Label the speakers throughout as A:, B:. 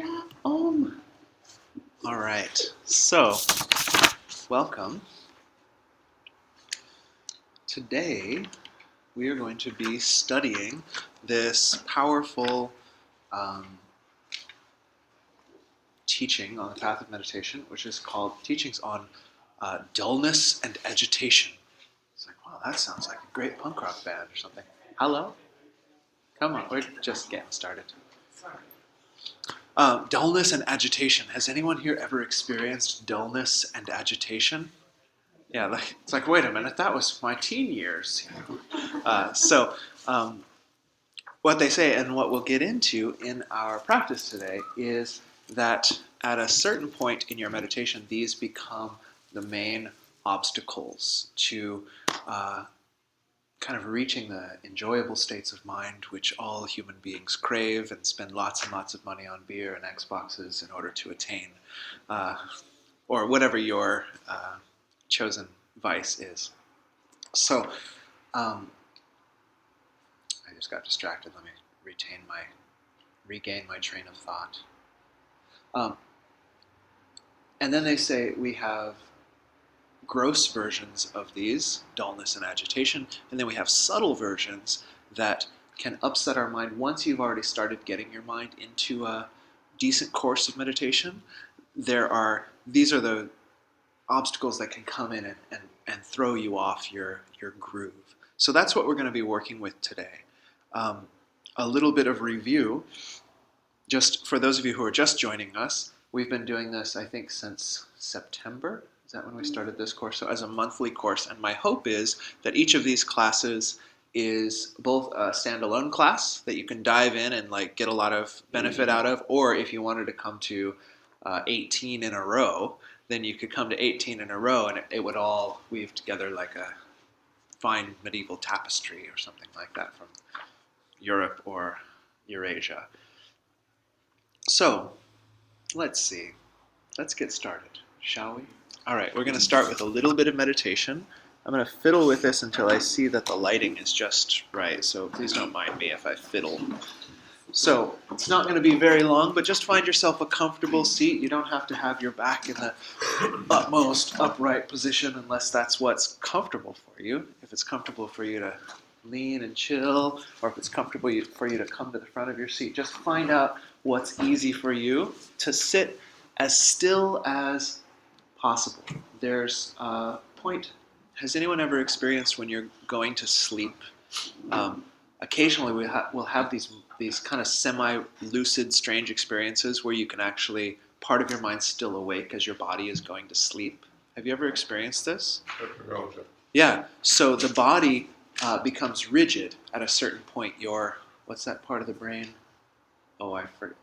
A: Yeah. All right. So, welcome. Today, we are going to be studying this powerful um, teaching on the path of meditation, which is called Teachings on Dullness and Agitation. It's like, wow, that sounds like a great punk rock band or something. Hello? Come on, we're just getting started. Dullness and agitation. Has anyone here ever experienced dullness and agitation? Yeah, it's like, wait a minute, that was my teen years. So, what they say and what we'll get into in our practice today is that at a certain point in your meditation, these become the main obstacles to kind of reaching the enjoyable states of mind which all human beings crave and spend lots and lots of money on beer and Xboxes in order to attain, uh, or whatever your chosen vice is. So, I just got distracted. Let me regain my train of thought. Um, and then they say we have gross versions of these, dullness and agitation, and then we have subtle versions that can upset our mind once you've already started getting your mind into a decent course of meditation. These are the obstacles that can come in and throw you off your groove. So that's what we're going to be working with today. A little bit of review. Just for those of you who are just joining us, we've been doing this, I think, since September. Is that when we started this course? So as a monthly course. And my hope is that each of these classes is both a standalone class that you can dive in and get a lot of benefit out of, or if you wanted to come to 18 in a row, then you could come to 18 in a row and it would all weave together like a fine medieval tapestry or something like that from Europe or Eurasia. So, let's see. Let's get started, shall we? All right, we're going to start with a little bit of meditation. I'm going to fiddle with this until I see that the lighting is just right, so please don't mind me if I fiddle. So, it's not going to be very long, but just find yourself a comfortable seat. You don't have to have your back in the utmost upright position unless that's what's comfortable for you. If it's comfortable for you to lean and chill, or if it's comfortable for you to come to the front of your seat, just find out what's easy for you to sit as still as possible. There's a point. Has anyone ever experienced when you're going to sleep? Occasionally, we'll have these kind of semi-lucid, strange experiences where you can actually part of your mind's still awake as your body is going to sleep. Have you ever experienced this? Yeah. So the body becomes rigid at a certain point. What's that part of the brain? Oh, I forget.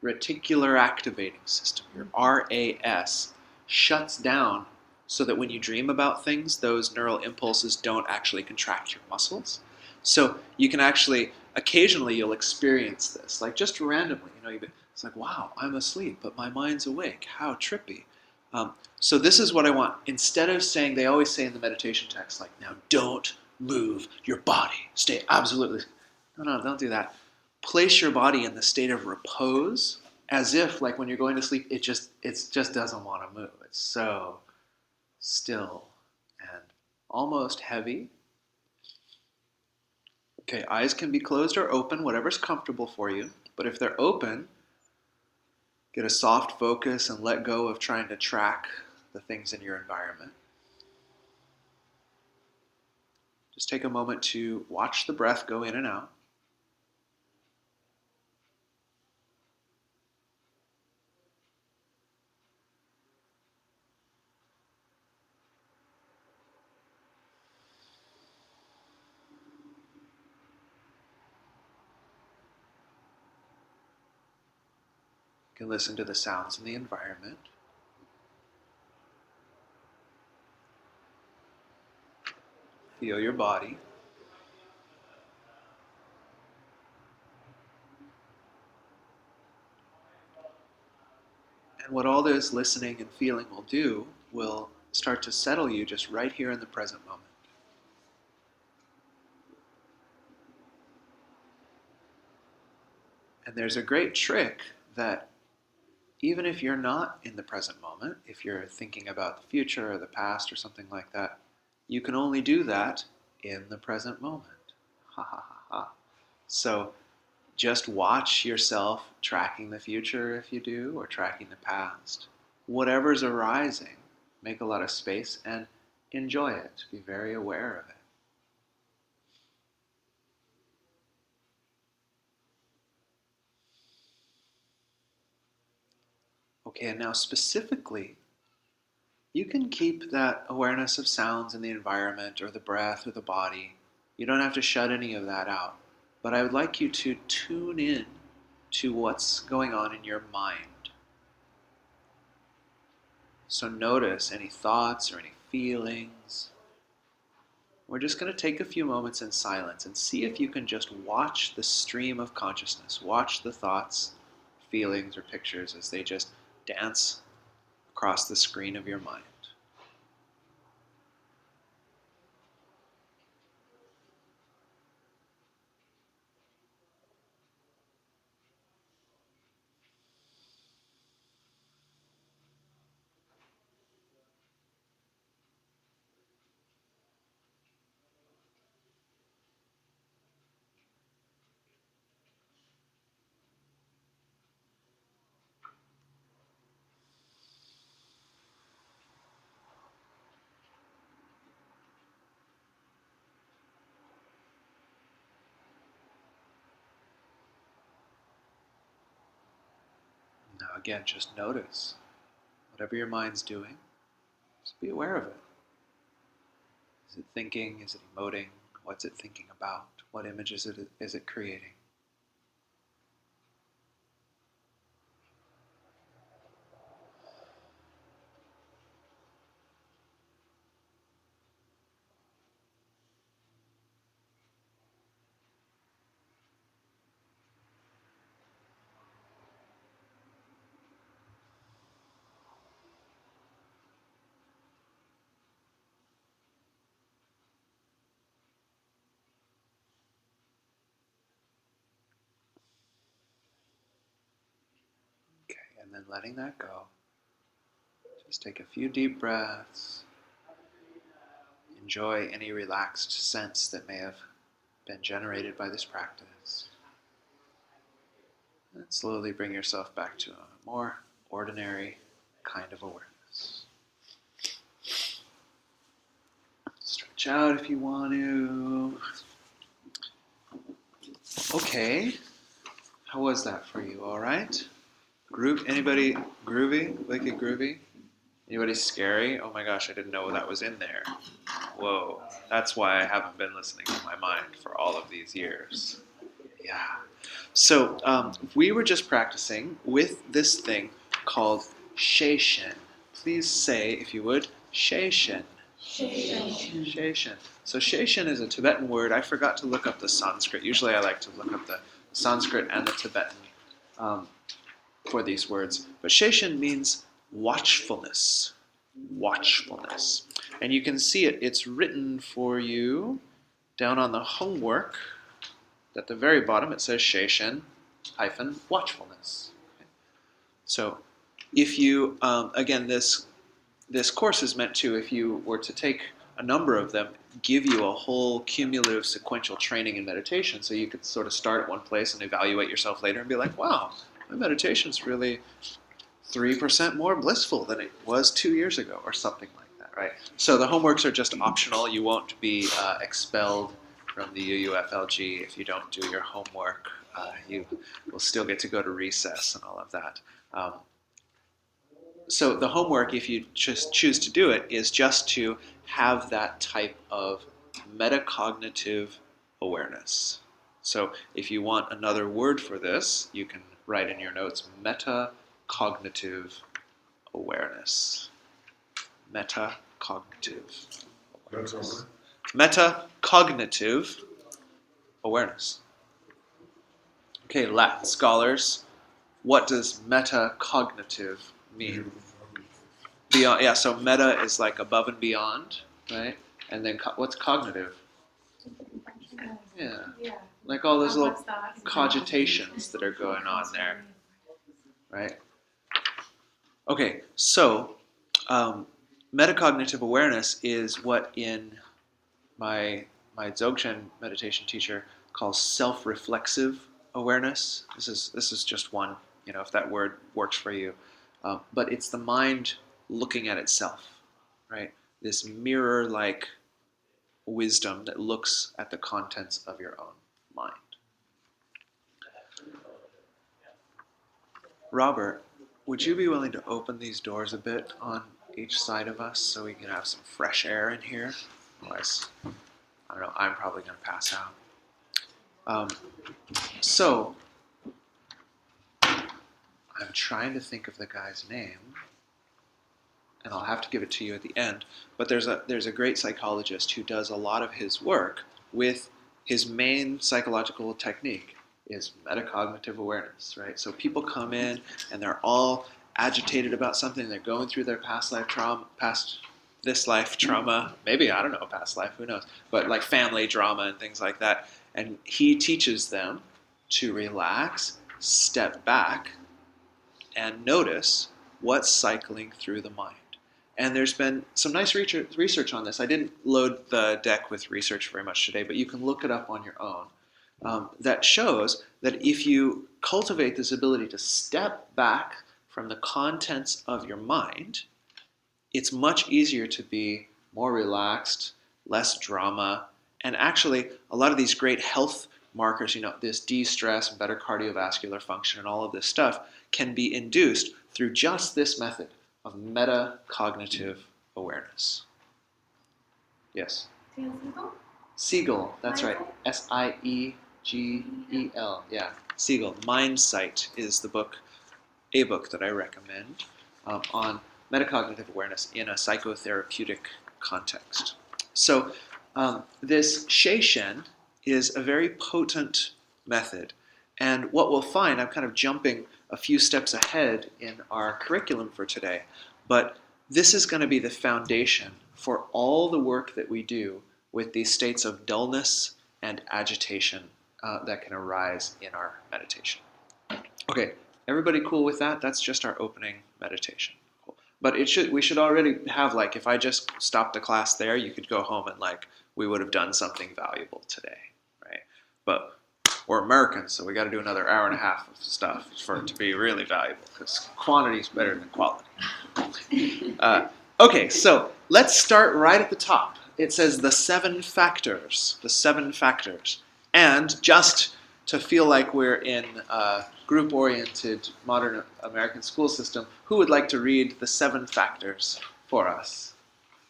A: Reticular activating system, your RAS, shuts down so that when you dream about things, those neural impulses don't actually contract your muscles. So you can actually, occasionally you'll experience this, like just randomly, it's like, wow, I'm asleep, but my mind's awake. How trippy. So this is what I want. Instead of saying, they always say in the meditation text, like, now don't move your body. Stay absolutely, no, don't do that. Place your body in the state of repose, as if like when you're going to sleep, it just doesn't want to move. It's so still and almost heavy. Okay, eyes can be closed or open, whatever's comfortable for you. But if they're open, get a soft focus and let go of trying to track the things in your environment. Just take a moment to watch the breath go in and out. You can listen to the sounds in the environment. Feel your body. And what all this listening and feeling will do will start to settle you just right here in the present moment. And there's a great trick that even if you're not in the present moment, if you're thinking about the future or the past or something like that, you can only do that in the present moment. Ha ha ha ha. So just watch yourself tracking the future if you do, or tracking the past. Whatever's arising, make a lot of space and enjoy it. Be very aware of it. Okay, and now specifically, you can keep that awareness of sounds in the environment or the breath or the body. You don't have to shut any of that out. But I would like you to tune in to what's going on in your mind. So notice any thoughts or any feelings. We're just going to take a few moments in silence and see if you can just watch the stream of consciousness. Watch the thoughts, feelings, or pictures as they just dance across the screen of your mind. Now again, just notice whatever your mind's doing, just be aware of it. Is it thinking? Is it emoting? What's it thinking about? What images is it creating? Okay, and then letting that go. Just take a few deep breaths. Enjoy any relaxed sense that may have been generated by this practice. And slowly bring yourself back to a more ordinary kind of awareness. Stretch out if you want to. Okay. How was that for you? All right? Anybody groovy? Wicked groovy? Anybody scary? Oh my gosh, I didn't know that was in there. Whoa. That's why I haven't been listening to my mind for all of these years. Yeah. So we were just practicing with this thing called Sheishin. Please say, if you would, Sheishin.
B: Sheishin.
A: Sheishin. So Sheishin is a Tibetan word. I forgot to look up the Sanskrit. Usually I like to look up the Sanskrit and the Tibetan for these words. But Sheishin means watchfulness. Watchfulness. And you can see it. It's written for you down on the homework. At the very bottom it says Sheishin hyphen watchfulness. Okay. So if you, again, this course is meant to, if you were to take a number of them, give you a whole cumulative sequential training in meditation, so you could sort of start at one place and evaluate yourself later and be like, wow, my meditation's really 3% more blissful than it was 2 years ago, or something like that, right? So the homeworks are just optional. You won't be expelled from the UUFLG if you don't do your homework. You will still get to go to recess and all of that. So the homework, if you just choose to do it, is just to have that type of metacognitive awareness. So if you want another word for this, you can write in your notes metacognitive awareness. Metacognitive awareness. Metacognitive awareness. Okay, Latin scholars, what does metacognitive mean? Beyond, yeah, so meta is like above and beyond, right? And then what's cognitive? Yeah, like all those little cogitations that are going on there, right? Okay, so metacognitive awareness is what in my Dzogchen meditation teacher calls self-reflexive awareness. This is just one, if that word works for you. But it's the mind looking at itself, right? This mirror-like wisdom that looks at the contents of your own mind. Robert, would you be willing to open these doors a bit on each side of us so we can have some fresh air in here? Otherwise, I don't know, I'm probably going to pass out. So, I'm trying to think of the guy's name, and I'll have to give it to you at the end. But there's a great psychologist who does a lot of his work with his main psychological technique is metacognitive awareness, right? So people come in and they're all agitated about something. They're going through their past life trauma, past this life trauma, maybe, I don't know, past life, who knows, but like family drama and things like that. And he teaches them to relax, step back, and notice what's cycling through the mind. And there's been some nice research on this. I didn't load the deck with research very much today, but you can look it up on your own. That shows that if you cultivate this ability to step back from the contents of your mind, it's much easier to be more relaxed, less drama, and actually a lot of these great health markers, this de-stress and better cardiovascular function and all of this stuff can be induced through just this method of metacognitive awareness. Yes?
B: Siegel?
A: Siegel, that's right. Siegel, yeah. Siegel. Mindsight is the book, a book that I recommend on metacognitive awareness in a psychotherapeutic context. So this Sheishen is a very potent method. And what we'll find, I'm kind of jumping a few steps ahead in our curriculum for today, but this is going to be the foundation for all the work that we do with these states of dullness and agitation that can arise in our meditation. Okay, everybody cool with that? That's just our opening meditation. Cool. But we should already have, like, if I just stopped the class there, you could go home and we would have done something valuable today, right? But we're Americans, so we got to do another hour and a half of stuff for it to be really valuable, because quantity is better than quality. Okay, so let's start right at the top. It says the 7 factors, and just to feel like we're in a group-oriented modern American school system, who would like to read the 7 factors for us?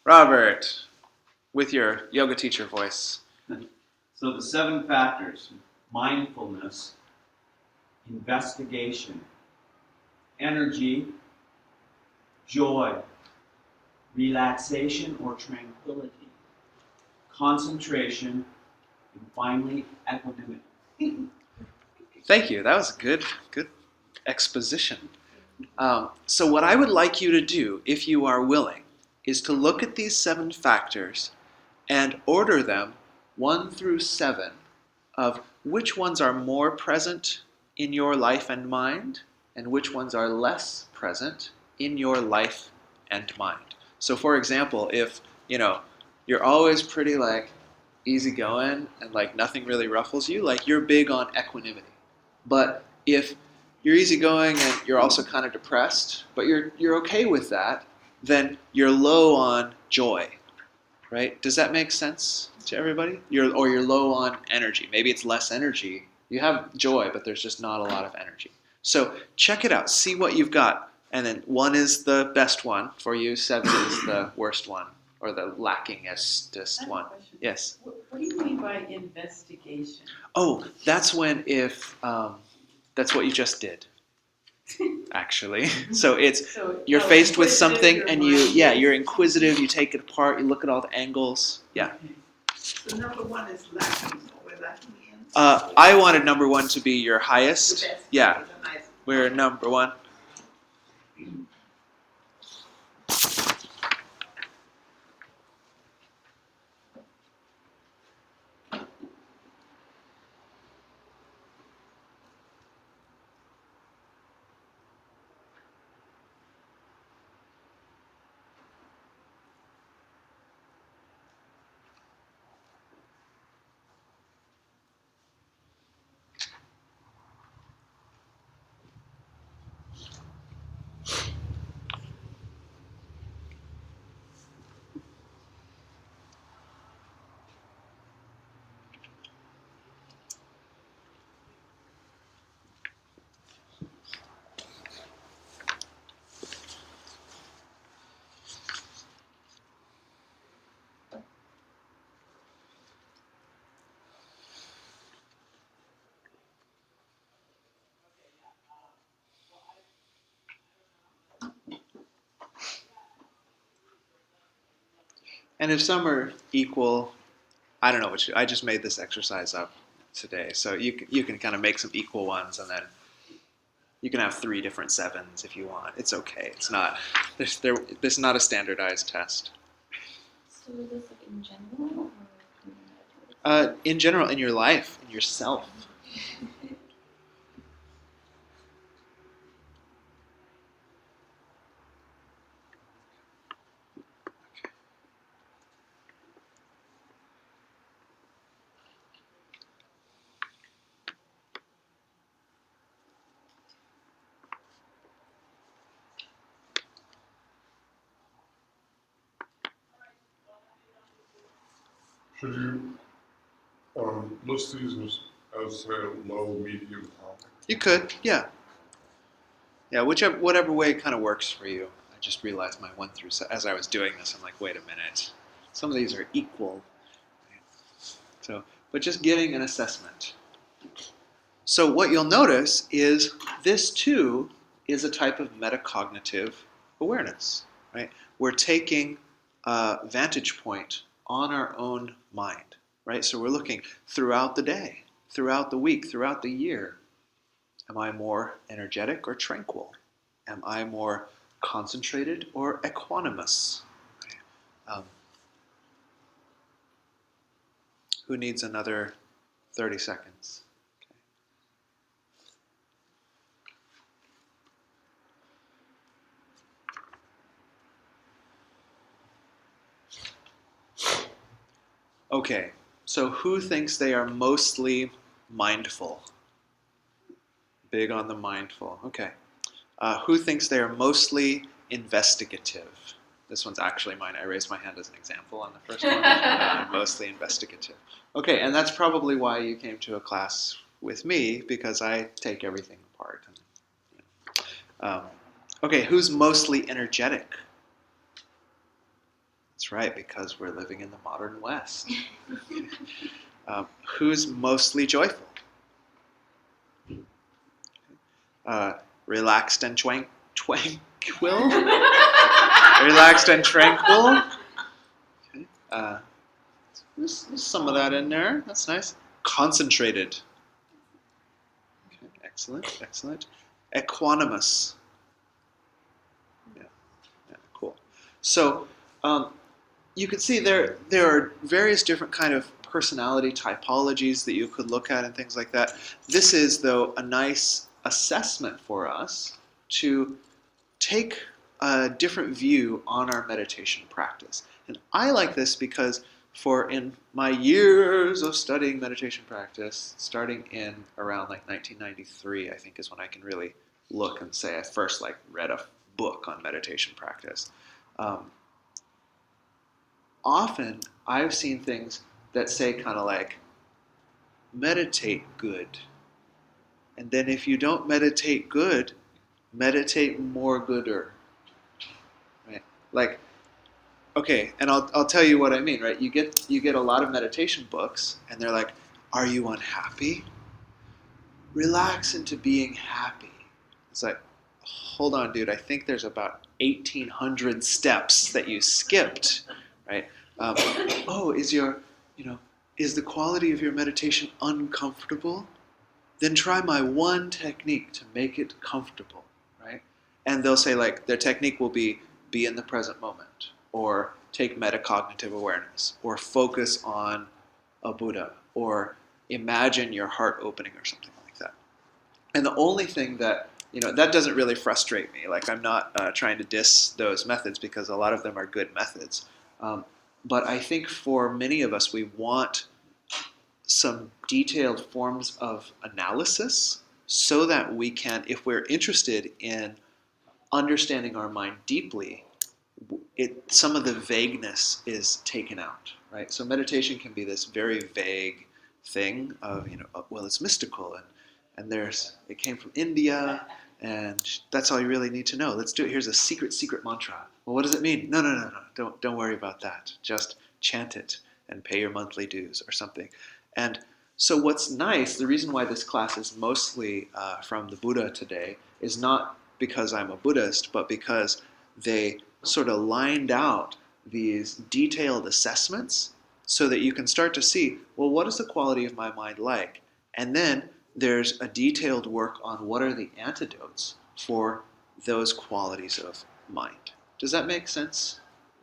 A: Robert, with your yoga teacher voice.
C: So the 7 factors: mindfulness, investigation, energy, joy, relaxation or tranquility, concentration, and finally equanimity.
A: Thank you. That was good exposition. So what I would like you to do, if you are willing, is to look at these 7 factors and order them 1 through 7 of which ones are more present in your life and mind and which ones are less present in your life and mind. So for example, if you're always pretty easygoing and nothing really ruffles you, you're big on equanimity. But if you're easygoing and you're also kind of depressed, but you're okay with that, then you're low on joy, right? Does that make sense to everybody? You're low on energy. Maybe it's less energy. You have joy, but there's just not a lot of energy. So check it out. See what you've got. And then 1 is the best one for you. 7 is the worst one, or the lackingest one. Yes?
B: What do you mean by investigation?
A: Oh, that's when that's what you just did, actually. So you're faced with something and you're inquisitive, you take it apart, you look at all the angles. Yeah.
B: Okay. So number 1 is lacking. So we're lacking in?
A: I wanted number 1 to be your highest.
B: The best.
A: Yeah.
B: The nice.
A: We're number 1. And if some are equal, I don't know what I just made this exercise up today. So you can kind of make some equal ones, and then you can have 3 different 7s if you want. It's okay. It's not this is not a standardized test.
D: So is this like in general or
A: In general, in your life, in yourself.
E: Should you list these as say low, medium, high?
A: You could, yeah. Yeah, whatever way kind of works for you. I just realized my 1 through as I was doing this, I'm like, wait a minute. Some of these are equal. So, but just giving an assessment. So what you'll notice is this too is a type of metacognitive awareness, right? We're taking a vantage point on our own mind, right? So we're looking throughout the day, throughout the week, throughout the year. Am I more energetic or tranquil? Am I more concentrated or equanimous? Who needs another 30 seconds? Okay, so who thinks they are mostly mindful? Big on the mindful. Okay. Who thinks they are mostly investigative? This one's actually mine. I raised my hand as an example on the first one. Mostly investigative. Okay, and that's probably why you came to a class with me, because I take everything apart. Okay, who's mostly energetic? That's right, because we're living in the modern West. Who's mostly joyful? Relaxed and tranquil? Relaxed and tranquil. Okay. There's some of that in there. That's nice. Concentrated. Okay. Excellent. Excellent. Equanimous. Yeah. Cool. So you can see there are various different kind of personality typologies that you could look at and things like that. This is, though, a nice assessment for us to take a different view on our meditation practice. And I like this because in my years of studying meditation practice, starting in around like 1993, I think is when I can really look and say I first read a book on meditation practice. Often I've seen things that say kind of like, meditate good. And then if you don't meditate good, meditate more gooder. Right? Like, okay, and I'll tell you what I mean, right? You get a lot of meditation books, and they're like, are you unhappy? Relax into being happy. It's like, hold on, dude, I think there's about 1,800 steps that you skipped, right? Is the quality of your meditation uncomfortable? Then try my one technique to make it comfortable, right? And they'll say their technique will be in the present moment, or take metacognitive awareness, or focus on a Buddha, or imagine your heart opening, or something like that. And the only thing that, that doesn't really frustrate me. I'm not trying to diss those methods, because a lot of them are good methods. But I think for many of us, we want some detailed forms of analysis so that we can, if we're interested in understanding our mind deeply, some of the vagueness is taken out, right? So meditation can be this very vague thing of, well, it's mystical, and it came from India, and that's all you really need to know. Let's do it. Here's a secret mantra. Well, what does it mean? No. Don't worry about that. Just chant it and pay your monthly dues or something. And so what's nice, the reason why this class is mostly from the Buddha today is not because I'm a Buddhist, but because they sort of lined out these detailed assessments so that you can start to see, well, what is the quality of my mind like? And then there's a detailed work on what are the antidotes for those qualities of mind. Does that make sense?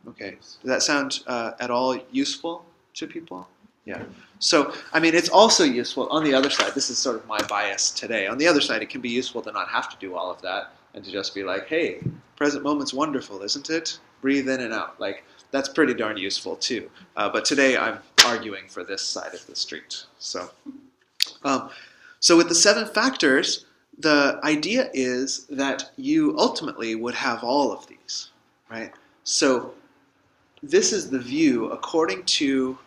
A: Okay. Does that sound at all useful to people? Yeah. So, I mean, it's also useful on the other side. This is sort of my bias today. On the other side, it can be useful to not have to do all of that and to just be like, hey, present moment's wonderful, isn't it? Breathe in and out. Like, that's pretty darn useful too. But today I'm arguing for this side of the street. So with the 7 factors, the idea is that you ultimately would have all of these, right? So this is the view, according to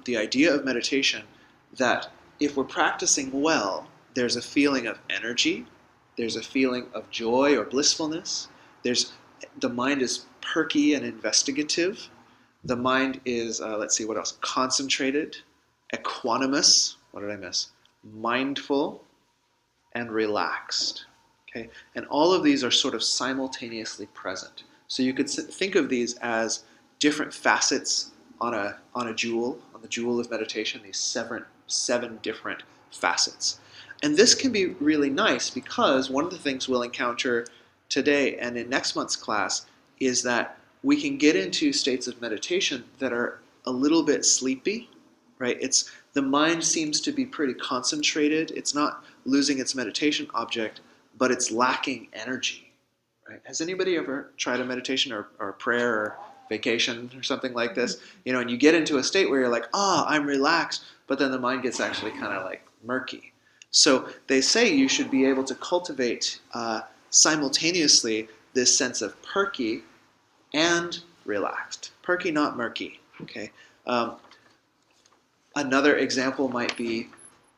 A: the idea of meditation, that if we're practicing well, there's a feeling of energy, there's a feeling of joy or blissfulness, the mind is perky and investigative, the mind is, let's see, what else? Concentrated, equanimous, what did I miss? Mindful, and relaxed. Okay? And all of these are sort of simultaneously present. So you could think of these as different facets on a jewel, on the jewel of meditation, these seven different facets. And this can be really nice because one of the things we'll encounter today and in next month's class is that we can get into states of meditation that are a little bit sleepy, right? The mind seems to be pretty concentrated. It's not losing its meditation object, but it's lacking energy, right? Has anybody ever tried a meditation or a prayer or vacation or something like this? And you get into a state where you're like, I'm relaxed, but then the mind gets actually kind of like murky. So they say you should be able to cultivate simultaneously this sense of perky and relaxed. Perky, not murky. Okay. Another example might be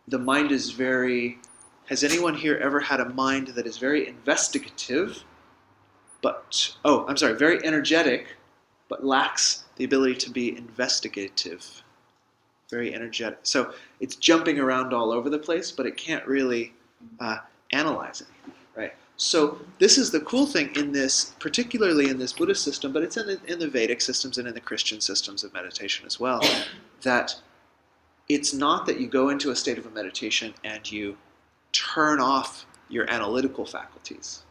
A: the mind is has anyone here ever had a mind that is very investigative, very energetic, but lacks the ability to be investigative? Very energetic. So it's jumping around all over the place, but it can't really analyze anything, right? So this is the cool thing in this, particularly in this Buddhist system, but it's in the Vedic systems and in the Christian systems of meditation as well, that it's not that you go into a state of a meditation and you turn off your analytical faculties.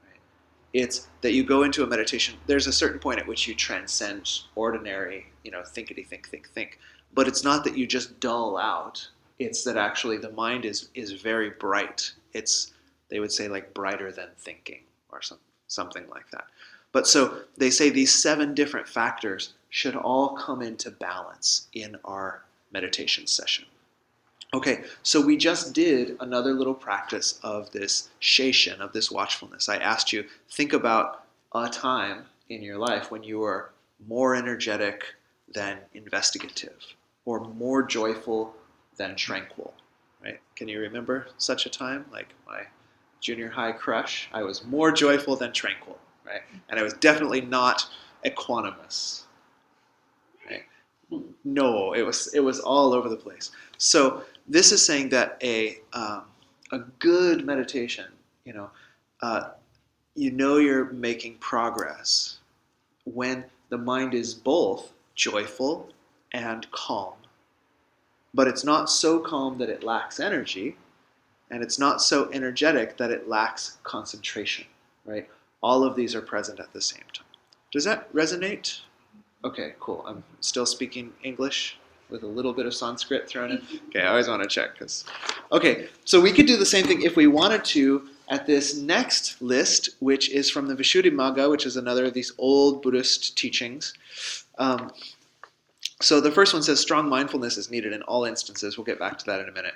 A: Right? It's that you go into a meditation, there's a certain point at which you transcend ordinary, thinkity, think. But it's not that you just dull out. It's that actually the mind is very bright. They would say like brighter than thinking or something like that. But so they say these 7 different factors should all come into balance in our meditation session. Okay, so we just did another little practice of this sheshan, of this watchfulness. I asked you, think about a time in your life when you were more energetic than investigative, or more joyful than tranquil, right? Can you remember such a time? Like my junior high crush, I was more joyful than tranquil, right? And I was definitely not equanimous, right? No, it was all over the place. So this is saying that a good meditation, you're making progress when the mind is both joyful and calm. But it's not so calm that it lacks energy, and it's not so energetic that it lacks concentration, right? All of these are present at the same time. Does that resonate? Okay, cool. I'm still speaking English with a little bit of Sanskrit thrown in. Okay, I always want to check. Okay, so we could do the same thing if we wanted to at this next list, which is from the Visuddhimagga, which is another of these old Buddhist teachings. So the first one says strong mindfulness is needed in all instances. We'll get back to that in a minute.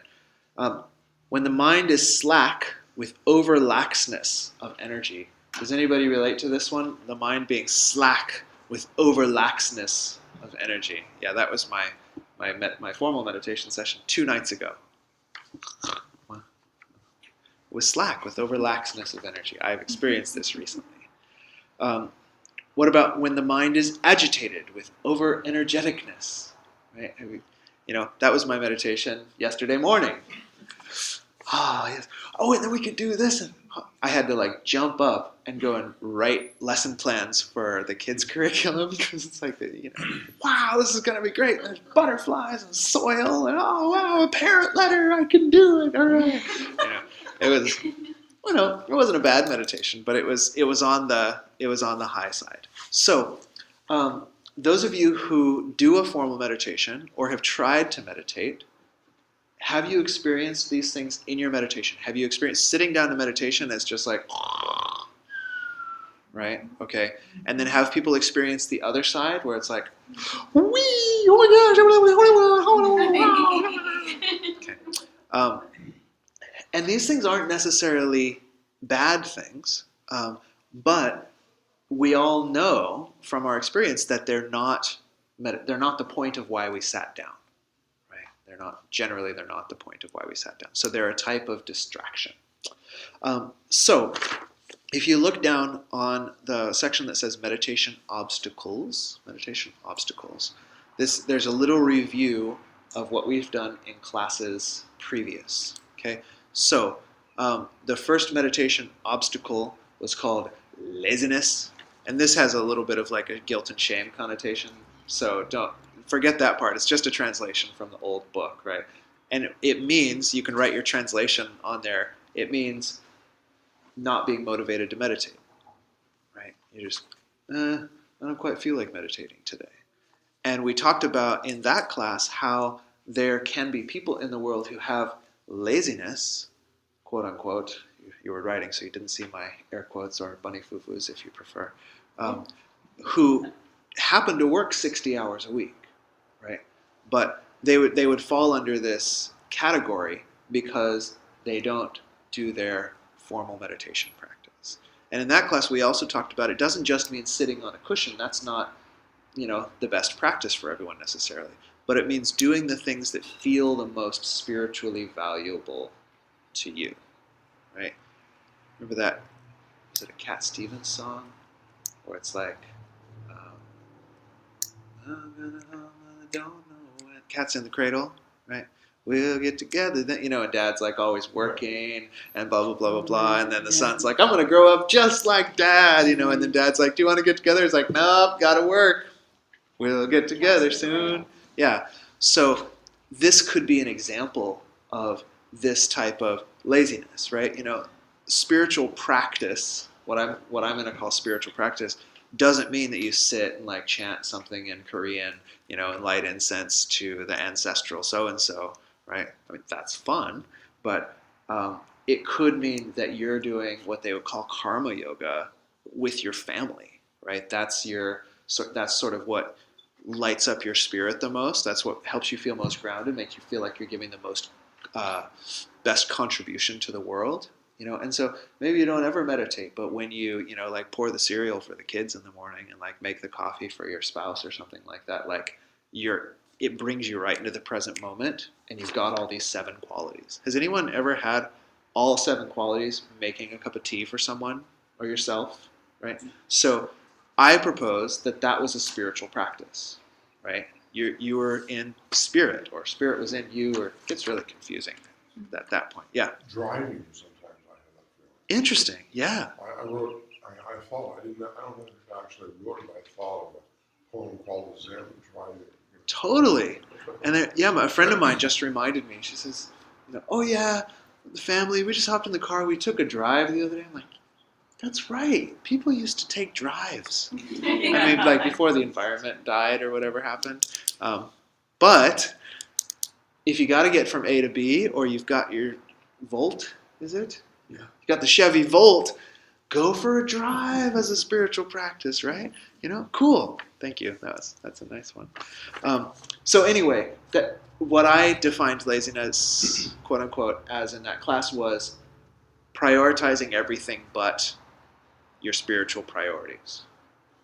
A: When the mind is slack with over-laxness of energy. Does anybody relate to this one? The mind being slack with over-laxness of energy. Yeah, that was my formal meditation session 2 nights ago. It was slack with over-laxness of energy. I've experienced this recently. What about when the mind is agitated with over-energeticness? Right? That was my meditation yesterday morning. Yes. Oh, and then we could do this. And I had to like jump up and go and write lesson plans for the kids' curriculum because it's like, wow, this is gonna be great. There's butterflies and soil and oh wow, a parent letter, I can do it. All right, it was, it wasn't a bad meditation, but it was on the high side. So, those of you who do a formal meditation or have tried to meditate, have you experienced these things in your meditation? Have you experienced sitting down to meditation as just like, right? Okay. And then have people experience the other side where it's like, wee, oh my gosh. Okay. And these things aren't necessarily bad things, but we all know from our experience that they're not the point of why we sat down. They're not the point of why we sat down. So they're a type of distraction. So if you look down on the section that says meditation obstacles, there's a little review of what we've done in classes previous. Okay, so the first meditation obstacle was called laziness, and this has a little bit of like a guilt and shame connotation. So don't forget that part. It's just a translation from the old book, right? And it means, you can write your translation on there, it means not being motivated to meditate, right? You just, I don't quite feel like meditating today. And we talked about in that class how there can be people in the world who have laziness, quote unquote. You were writing, so you didn't see my air quotes or bunny foo-foos if you prefer, who happen to work 60 hours a week. Right, but they would fall under this category because they don't do their formal meditation practice. And in that class, we also talked about it doesn't just mean sitting on a cushion. That's not, the best practice for everyone necessarily. But it means doing the things that feel the most spiritually valuable to you. Right? Remember that? Was it a Cat Stevens song where it's like, don't know when Cat's in the Cradle, right? We'll get together then, and Dad's like always working and blah, blah, blah, blah, blah. And then the son's like, I'm going to grow up just like Dad, and then Dad's like, do you want to get together? He's like, nope, got to work. We'll get together soon. Yeah. So this could be an example of this type of laziness, right? Spiritual practice, what I'm going to call spiritual practice, doesn't mean that you sit and like chant something in Korean, and light incense to the ancestral so-and-so, right? I mean, that's fun, but it could mean that you're doing what they would call karma yoga with your family, right? That's sort of what lights up your spirit the most. That's what helps you feel most grounded, makes you feel like you're giving the most best contribution to the world. And so maybe you don't ever meditate, but when you, like pour the cereal for the kids in the morning and like make the coffee for your spouse or something like that, like it brings you right into the present moment and you've got all these 7 qualities. Has anyone ever had all 7 qualities making a cup of tea for someone or yourself, right? So I propose that was a spiritual practice, right? You were in spirit, or spirit was in you, or it gets really confusing at that point. Yeah.
E: Driving, sometimes I have that feeling.
A: Interesting. Yeah.
E: I don't think I actually wrote it, I followed a poem called The Zen Driving.
A: Totally. And a friend of mine just reminded me. She says, oh yeah, the family, we just hopped in the car. We took a drive the other day. I'm like, that's right. People used to take drives. I mean, like before the environment died or whatever happened. But if you got to get from A to B, or you've got your Volt, is it?
E: Yeah.
A: You got the Chevy Volt. Go for a drive as a spiritual practice, right? Cool. Thank you. That's a nice one. So anyway, what I defined laziness, quote unquote, as in that class was prioritizing everything but your spiritual priorities,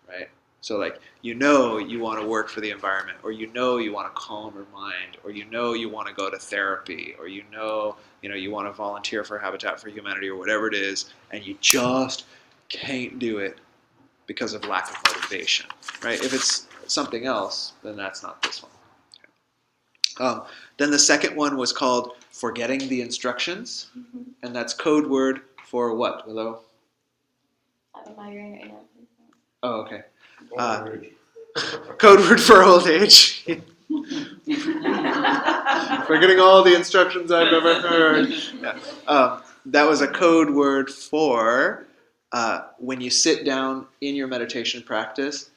A: right? So like, you want to work for the environment, or you want to calm your mind, or you want to go to therapy, or you want to volunteer for Habitat for Humanity or whatever it is, and you just can't do it because of lack of motivation, right? If it's something else, then that's not this one. Okay. Then the second one was called forgetting the instructions, and that's code word For what, Willow?
D: I have a migraine right now.
A: Oh, okay.
E: Old age.
A: Code word for old age. Forgetting all the instructions I've ever heard. Yeah. That was a code word for when you sit down in your meditation practice.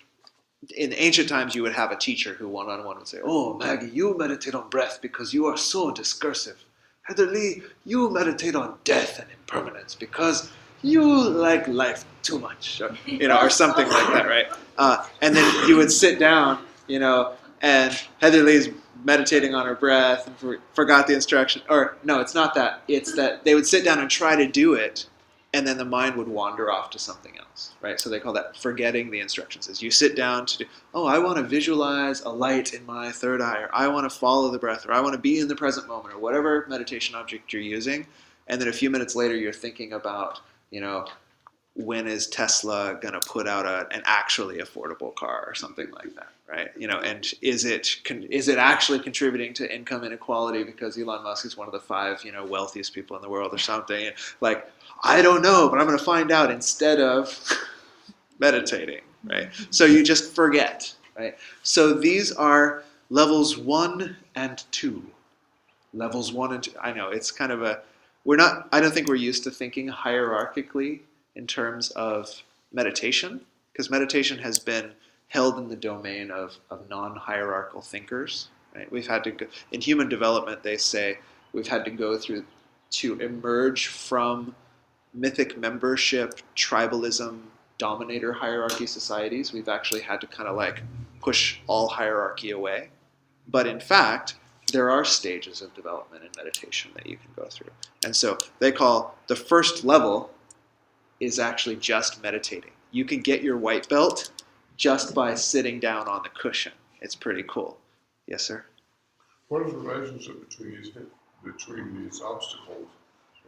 A: In ancient times, you would have a teacher who one-on-one would say, "Oh, Maggie, you meditate on breath because you are so discursive. Heather Lee, you meditate on death and impermanence because you like life too much," or something like that, right? And then you would sit down, and Heather Lee's meditating on her breath and forgot the instruction. Or no, it's not that. It's that they would sit down and try to do it, and then the mind would wander off to something else, right? So they call that forgetting the instructions. As you sit down to do, I want to visualize a light in my third eye, or I want to follow the breath, or I want to be in the present moment, or whatever meditation object you're using. And then a few minutes later, you're thinking about, when is Tesla going to put out an actually affordable car or something like that, right? And is it actually contributing to income inequality because Elon Musk is one of the 5, wealthiest people in the world or something? Like, I don't know, but I'm going to find out instead of meditating, right? So you just forget, right? So these are levels 1 and 2. Levels 1 and 2. I know it's kind of I don't think we're used to thinking hierarchically in terms of meditation, because meditation has been held in the domain of non-hierarchical thinkers. Right? We've had to go, in human development, they say we've had to go through to emerge from mythic membership, tribalism, dominator hierarchy societies. We've actually had to kind of push all hierarchy away. But in fact, there are stages of development in meditation that you can go through. And so they call the first level is actually just meditating. You can get your white belt just by sitting down on the cushion. It's pretty cool. Yes, sir?
E: What is the relationship between these obstacles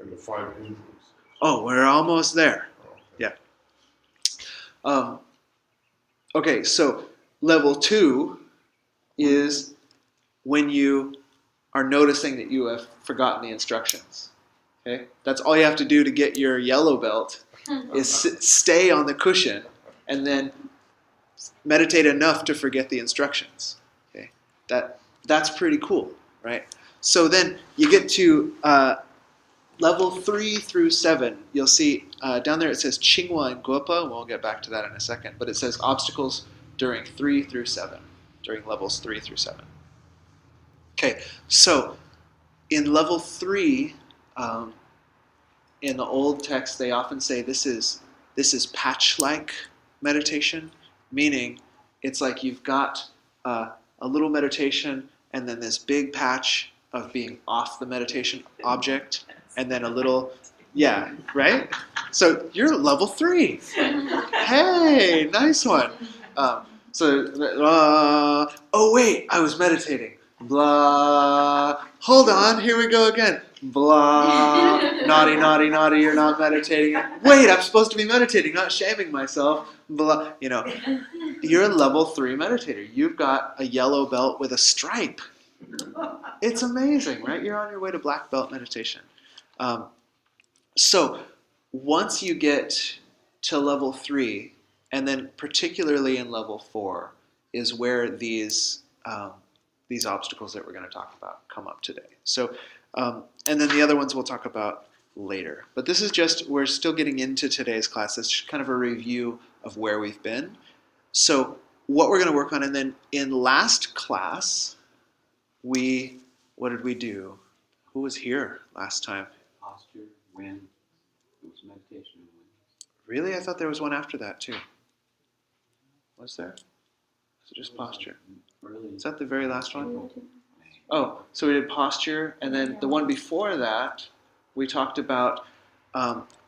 E: and the 5 hindrances?
A: Oh, we're almost there.
E: Okay.
A: Yeah. Okay, so level 2 is when you are noticing that you have forgotten the instructions. Okay? That's all you have to do to get your yellow belt is stay on the cushion and then meditate enough to forget the instructions. Okay? That's pretty cool, right? So then you get to level 3 through 7. You'll see down there it says Qinghua and Guopa. We'll get back to that in a second. But it says obstacles during 3 through 7, during levels 3 through 7. Okay, so in level 3, in the old text, they often say this is patch-like meditation, meaning it's like you've got a little meditation and then this big patch of being off the meditation object, and then a little, yeah, right? So you're at level 3. Hey, nice one. Oh wait, I was meditating. Blah. Hold on, here we go again. Blah. Naughty, naughty, naughty, you're not meditating. Wait, I'm supposed to be meditating, not shaming myself. Blah. You're a level 3 meditator. You've got a yellow belt with a stripe. It's amazing, right? You're on your way to black belt meditation. So once you get to level 3, and then particularly in level 4, is where these obstacles that we're going to talk about come up today. So, and then the other ones we'll talk about later. But this is we're still getting into today's class. It's kind of a review of where we've been. So what we're going to work on, and then in last class, what did we do? Who was here last time?
C: Posture, wind. It was meditation and wind.
A: Really? I thought there was one after that too. Was there? Was it just posture?
C: Really?
A: Is that the very last one? Oh, so we did posture, and then the one before that, we talked about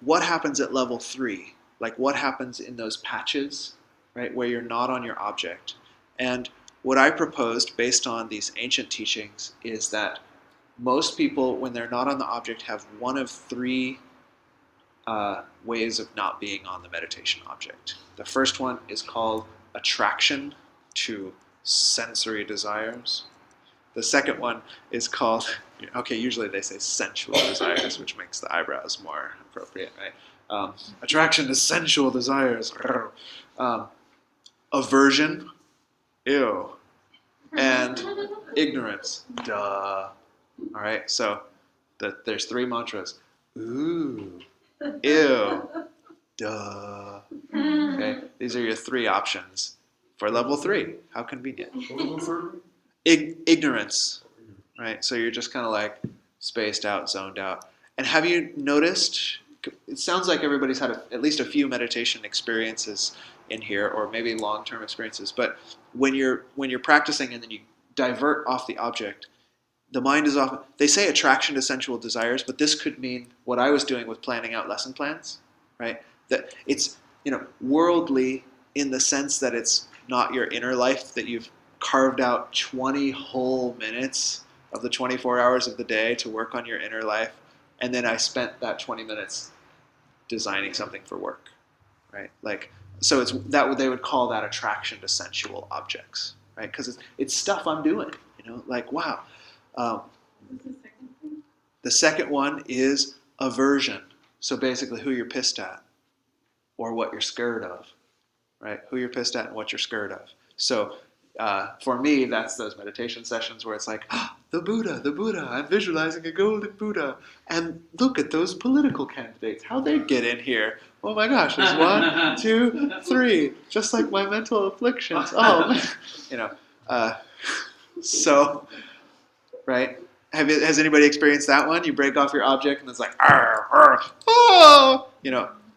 A: what happens at level 3, like what happens in those patches, right, where you're not on your object. And what I proposed, based on these ancient teachings, is that most people, when they're not on the object, have one of 3 ways of not being on the meditation object. The first one is called attraction to sensory desires. The second one is called Okay, usually they say sensual desires, which makes the eyebrows more appropriate, right? Attraction to sensual desires. Aversion, ew, and ignorance, duh. All right, so there's three mantras. Ooh, ew, duh. Okay, these are your three options for level 3. How convenient.
E: What was the third one?
A: Ignorance, right? So you're just kind of like spaced out, zoned out. And have you noticed? It sounds like everybody's had at least a few meditation experiences in here, or maybe long-term experiences. But when you're practicing and then you divert off the object, the mind is often. They say attraction to sensual desires, but this could mean what I was doing with planning out lesson plans, right? That it's worldly in the sense that it's not your inner life, that you've carved out 20 whole minutes of the 24 hours of the day to work on your inner life, and then I spent that 20 minutes designing something for work, right? Like, so it's that they would call that attraction to sensual objects, right? Because it's stuff I'm doing, like wow.
B: What's the second thing?
A: The second one is aversion. So basically, who you're pissed at, or what you're scared of, right? Who you're pissed at and what you're scared of. So for me, that's those meditation sessions where it's like, the Buddha, I'm visualizing a golden Buddha. And look at those political candidates, how they get in here. Oh my gosh, there's 1, 2, 3, just like my mental afflictions. Oh, so, right? Has anybody experienced that one? You break off your object and it's like, arr, arr, oh,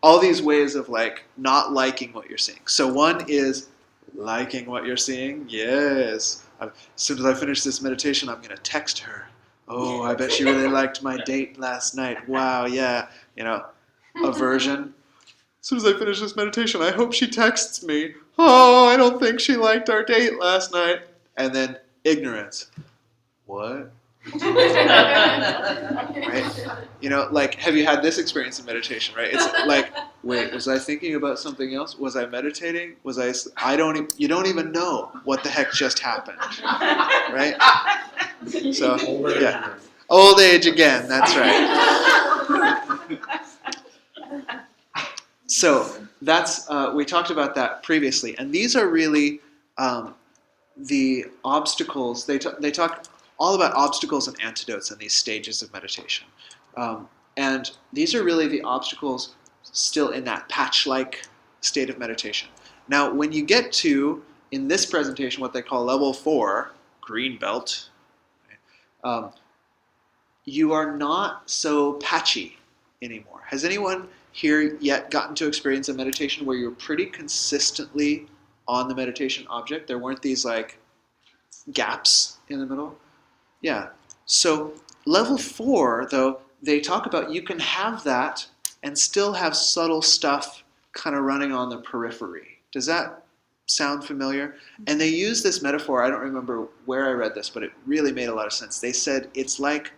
A: all these ways of like not liking what you're seeing. So one is liking what you're seeing. Yes. As soon as I finish this meditation, I'm going to text her. Oh, I bet she really liked my date last night. Wow, yeah. Aversion. As soon as I finish this meditation, I hope she texts me. Oh, I don't think she liked our date last night. And then ignorance. What? Right? Like, have you had this experience in meditation, right? It's like, wait, was I thinking about something else? Was I meditating? You don't even know what the heck just happened, right? So,
E: Old age
A: yeah.
E: again.
A: Old age again, that's right. So, that's, we talked about that previously, and these are really the obstacles. They talk all about obstacles and antidotes in these stages of meditation. And these are really the obstacles still in that patch-like state of meditation. Now, when you get to, in this presentation, what they call level 4, green belt, you are not so patchy anymore. Has anyone here yet gotten to experience a meditation where you're pretty consistently on the meditation object? There weren't these like gaps in the middle? Yeah. So level 4, though, they talk about you can have that and still have subtle stuff kind of running on the periphery. Does that sound familiar? And they use this metaphor. I don't remember where I read this, but it really made a lot of sense. They said it's like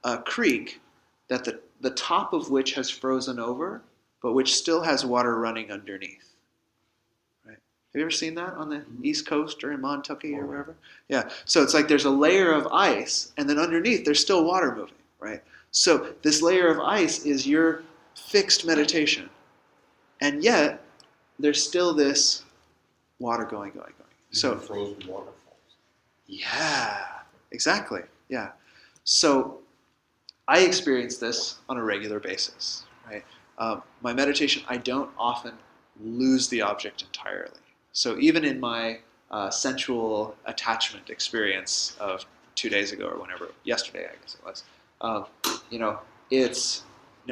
A: a creek that the top of which has frozen over, but which still has water running underneath. Have you ever seen that on the East Coast or in Montucky or wherever? Yeah. So it's like there's a layer of ice, and then underneath there's still water moving, right? So this layer of ice is your fixed meditation. And yet, there's still this water going. So
E: Frozen waterfalls.
A: yeah, exactly. Yeah. So I experience this on a regular basis, right? My meditation, I don't often lose the object entirely. So even in my sensual attachment experience of 2 days ago or whenever, yesterday I guess it was, it's,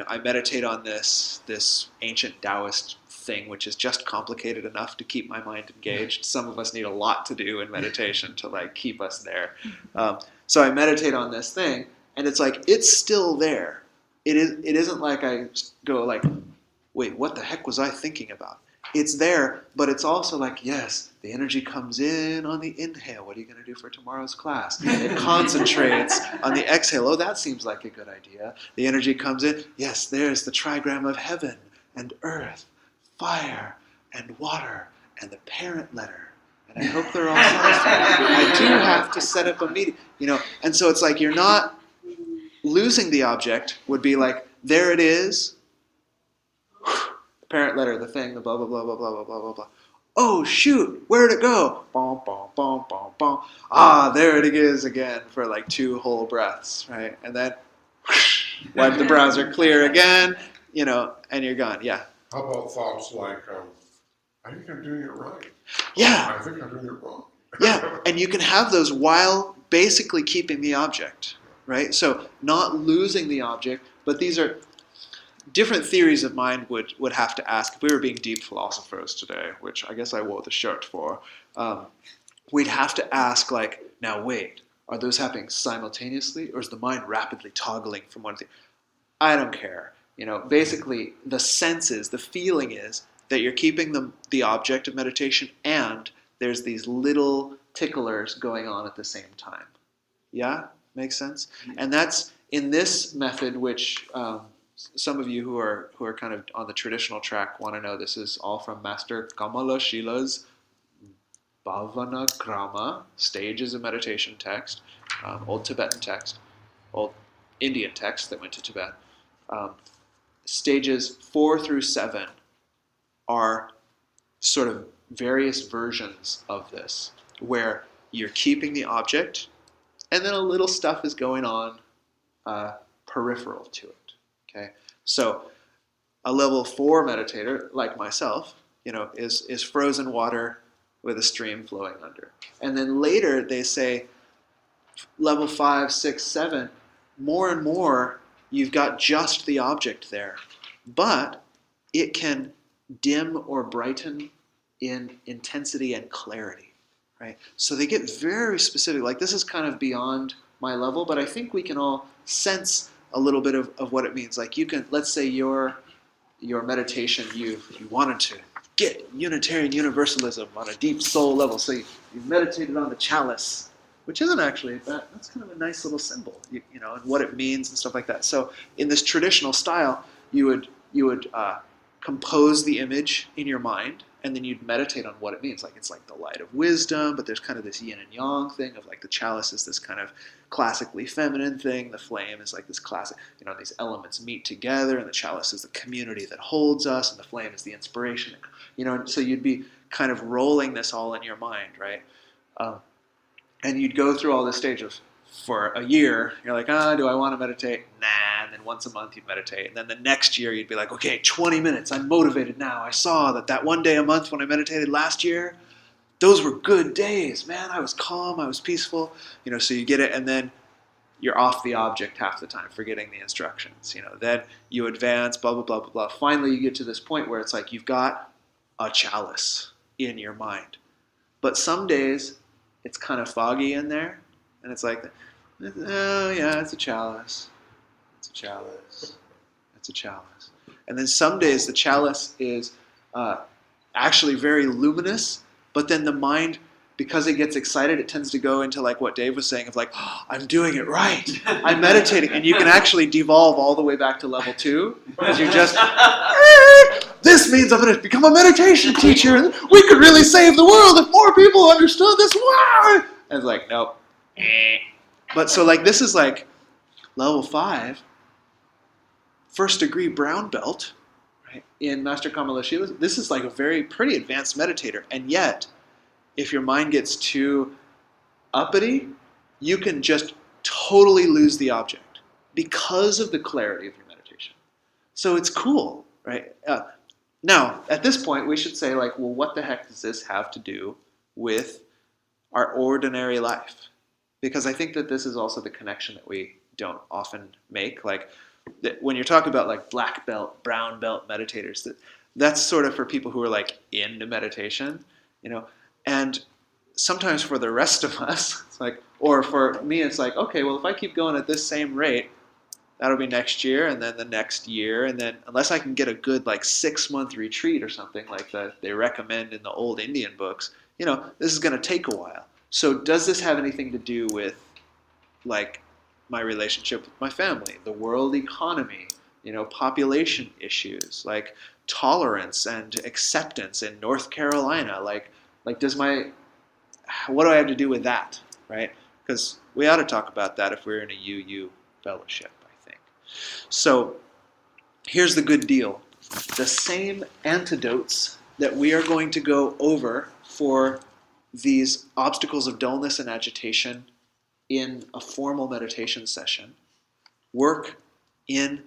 A: I meditate on this ancient Taoist thing, which is just complicated enough to keep my mind engaged. Some of us need a lot to do in meditation to like keep us there. So I meditate on this thing, and it's like it's still there. It isn't like I go like, wait, what the heck was I thinking about? It's there, but it's also like, yes, the energy comes in on the inhale. What are you going to do for tomorrow's class? It concentrates on the exhale. Oh, that seems like a good idea. The energy comes in. Yes, there's the trigram of heaven and earth, fire and water, and the parent letter. And I hope they're all satisfied. I do have to set up a meeting, And so it's like you're not losing the object would be like, there it is, the parent letter, the thing, the blah, blah, blah, blah, blah, blah, blah, blah, blah. Oh, shoot, where'd it go? Bom, bom, bom, bom, bom. Ah, there it is again for like 2 whole breaths, right? And then wipe the browser clear again, and you're gone. Yeah.
E: How about thoughts like, I think I'm doing it right.
A: Yeah.
E: I think I'm doing it wrong.
A: Yeah, and you can have those while basically keeping the object, right? So not losing the object, but these are different theories of mind would have to ask. If we were being deep philosophers today, which I guess I wore the shirt for, we'd have to ask, like, now wait, are those happening simultaneously, or is the mind rapidly toggling from one thing? I don't care. Basically, the sense is, the feeling is that you're keeping the object of meditation, and there's these little ticklers going on at the same time. Yeah? Makes sense? And that's in this method, which some of you who are kind of on the traditional track want to know. This is all from Master Kamala Shila's Bhavana Grama, Stages of Meditation text, old Tibetan text, old Indian text that went to Tibet. Stages 4 through 7 are sort of various versions of this, where you're keeping the object, and then a little stuff is going on peripheral to it. Okay, so a level 4 meditator like myself, is frozen water with a stream flowing under, and then later they say level 5, 6, 7, more and more you've got just the object there, but it can dim or brighten in intensity and clarity, right? So they get very specific. Like, this is kind of beyond my level, but I think we can all sense a little bit of what it means. Like, you can, let's say your meditation, you wanted to get Unitarian Universalism on a deep soul level, so you meditated on the chalice, which isn't actually that's kind of a nice little symbol, and what it means and stuff like that. So in this traditional style, you would compose the image in your mind, and then you'd meditate on what it means. Like, it's like the light of wisdom, but there's kind of this yin and yang thing of, like, the chalice is this kind of classically feminine thing. The flame is like this classic, these elements meet together, and the chalice is the community that holds us, and the flame is the inspiration. So you'd be kind of rolling this all in your mind, right? And you'd go through all this stage of, for a year, you're like, do I want to meditate? Nah. And then once a month you'd meditate. And then the next year you'd be like, okay, 20 minutes. I'm motivated now. I saw that one day a month when I meditated last year, those were good days, man. I was calm. I was peaceful. So you get it. And then you're off the object half the time, forgetting the instructions. Then you advance, blah, blah, blah, blah, blah. Finally you get to this point where it's like you've got a chalice in your mind. But some days it's kind of foggy in there. And it's like, oh yeah, it's a chalice. It's a chalice. It's a chalice. And then some days the chalice is actually very luminous, but then the mind, because it gets excited, it tends to go into, like what Dave was saying, of like, oh, I'm doing it right. I'm meditating. And you can actually devolve all the way back to level 2, because you just, this means I'm going to become a meditation teacher, and we could really save the world if more people understood this. And it's like, nope. But so, like, this is like level 5, first degree brown belt, right? In Master Kamala Shila, this is like a very pretty advanced meditator. And yet, if your mind gets too uppity, you can just totally lose the object because of the clarity of your meditation. So it's cool, right? Now, at this point, we should say, like, well, what the heck does this have to do with our ordinary life? Because I think that this is also the connection that we don't often make. Like, when you're talking about, like, black belt, brown belt meditators, that's sort of for people who are, like, into meditation, and sometimes for the rest of us, it's like, or for me, it's like, okay, well, if I keep going at this same rate, that'll be next year, and then the next year, and then unless I can get a good, like, 6-month retreat or something like that they recommend in the old Indian books, this is going to take a while. So does this have anything to do with, like, my relationship with my family, the world economy, population issues, like tolerance and acceptance in North Carolina? Like what do I have to do with that, right? Because we ought to talk about that if we're in a UU fellowship. So here's the good deal. The same antidotes that we are going to go over for these obstacles of dullness and agitation in a formal meditation session work in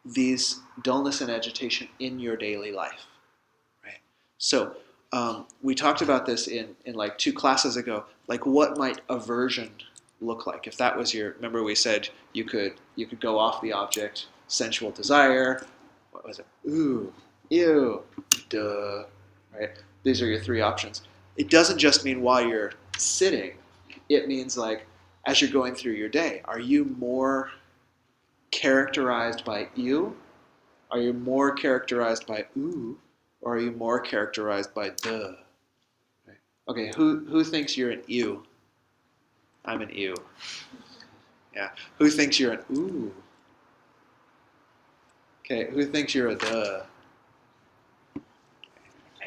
A: these dullness and agitation in your daily life, right? So we talked about this in like 2 classes ago. Like, what might aversion look like? If that was your, remember we said you could go off the object, sensual desire. What was it? Ooh, ew, duh, right? These are your 3 options. It doesn't just mean while you're sitting. It means like as you're going through your day. Are you more characterized by ew? Are you more characterized by ooh? Or are you more characterized by duh? Right. Okay, who thinks you're an ew? I'm an ew. Yeah. Who thinks you're an ooh? Okay, who thinks you're a duh?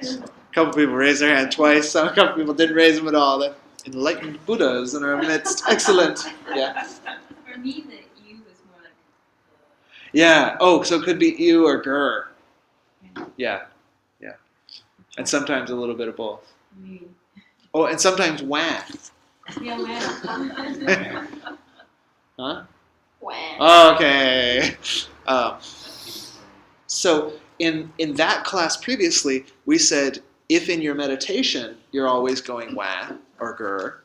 A: A couple people raised their hand twice. A couple people didn't raise them at all. The enlightened Buddhas in our midst. Excellent. Yeah.
F: For me, the U is more like.
A: Yeah. Oh, so it could be ew or grr. Yeah. Yeah. And sometimes a little bit of both. Oh, and sometimes wah.
F: Yeah, man.
A: Huh?
D: When?
A: Okay. So in that class previously, we said if in your meditation you're always going wah or grr,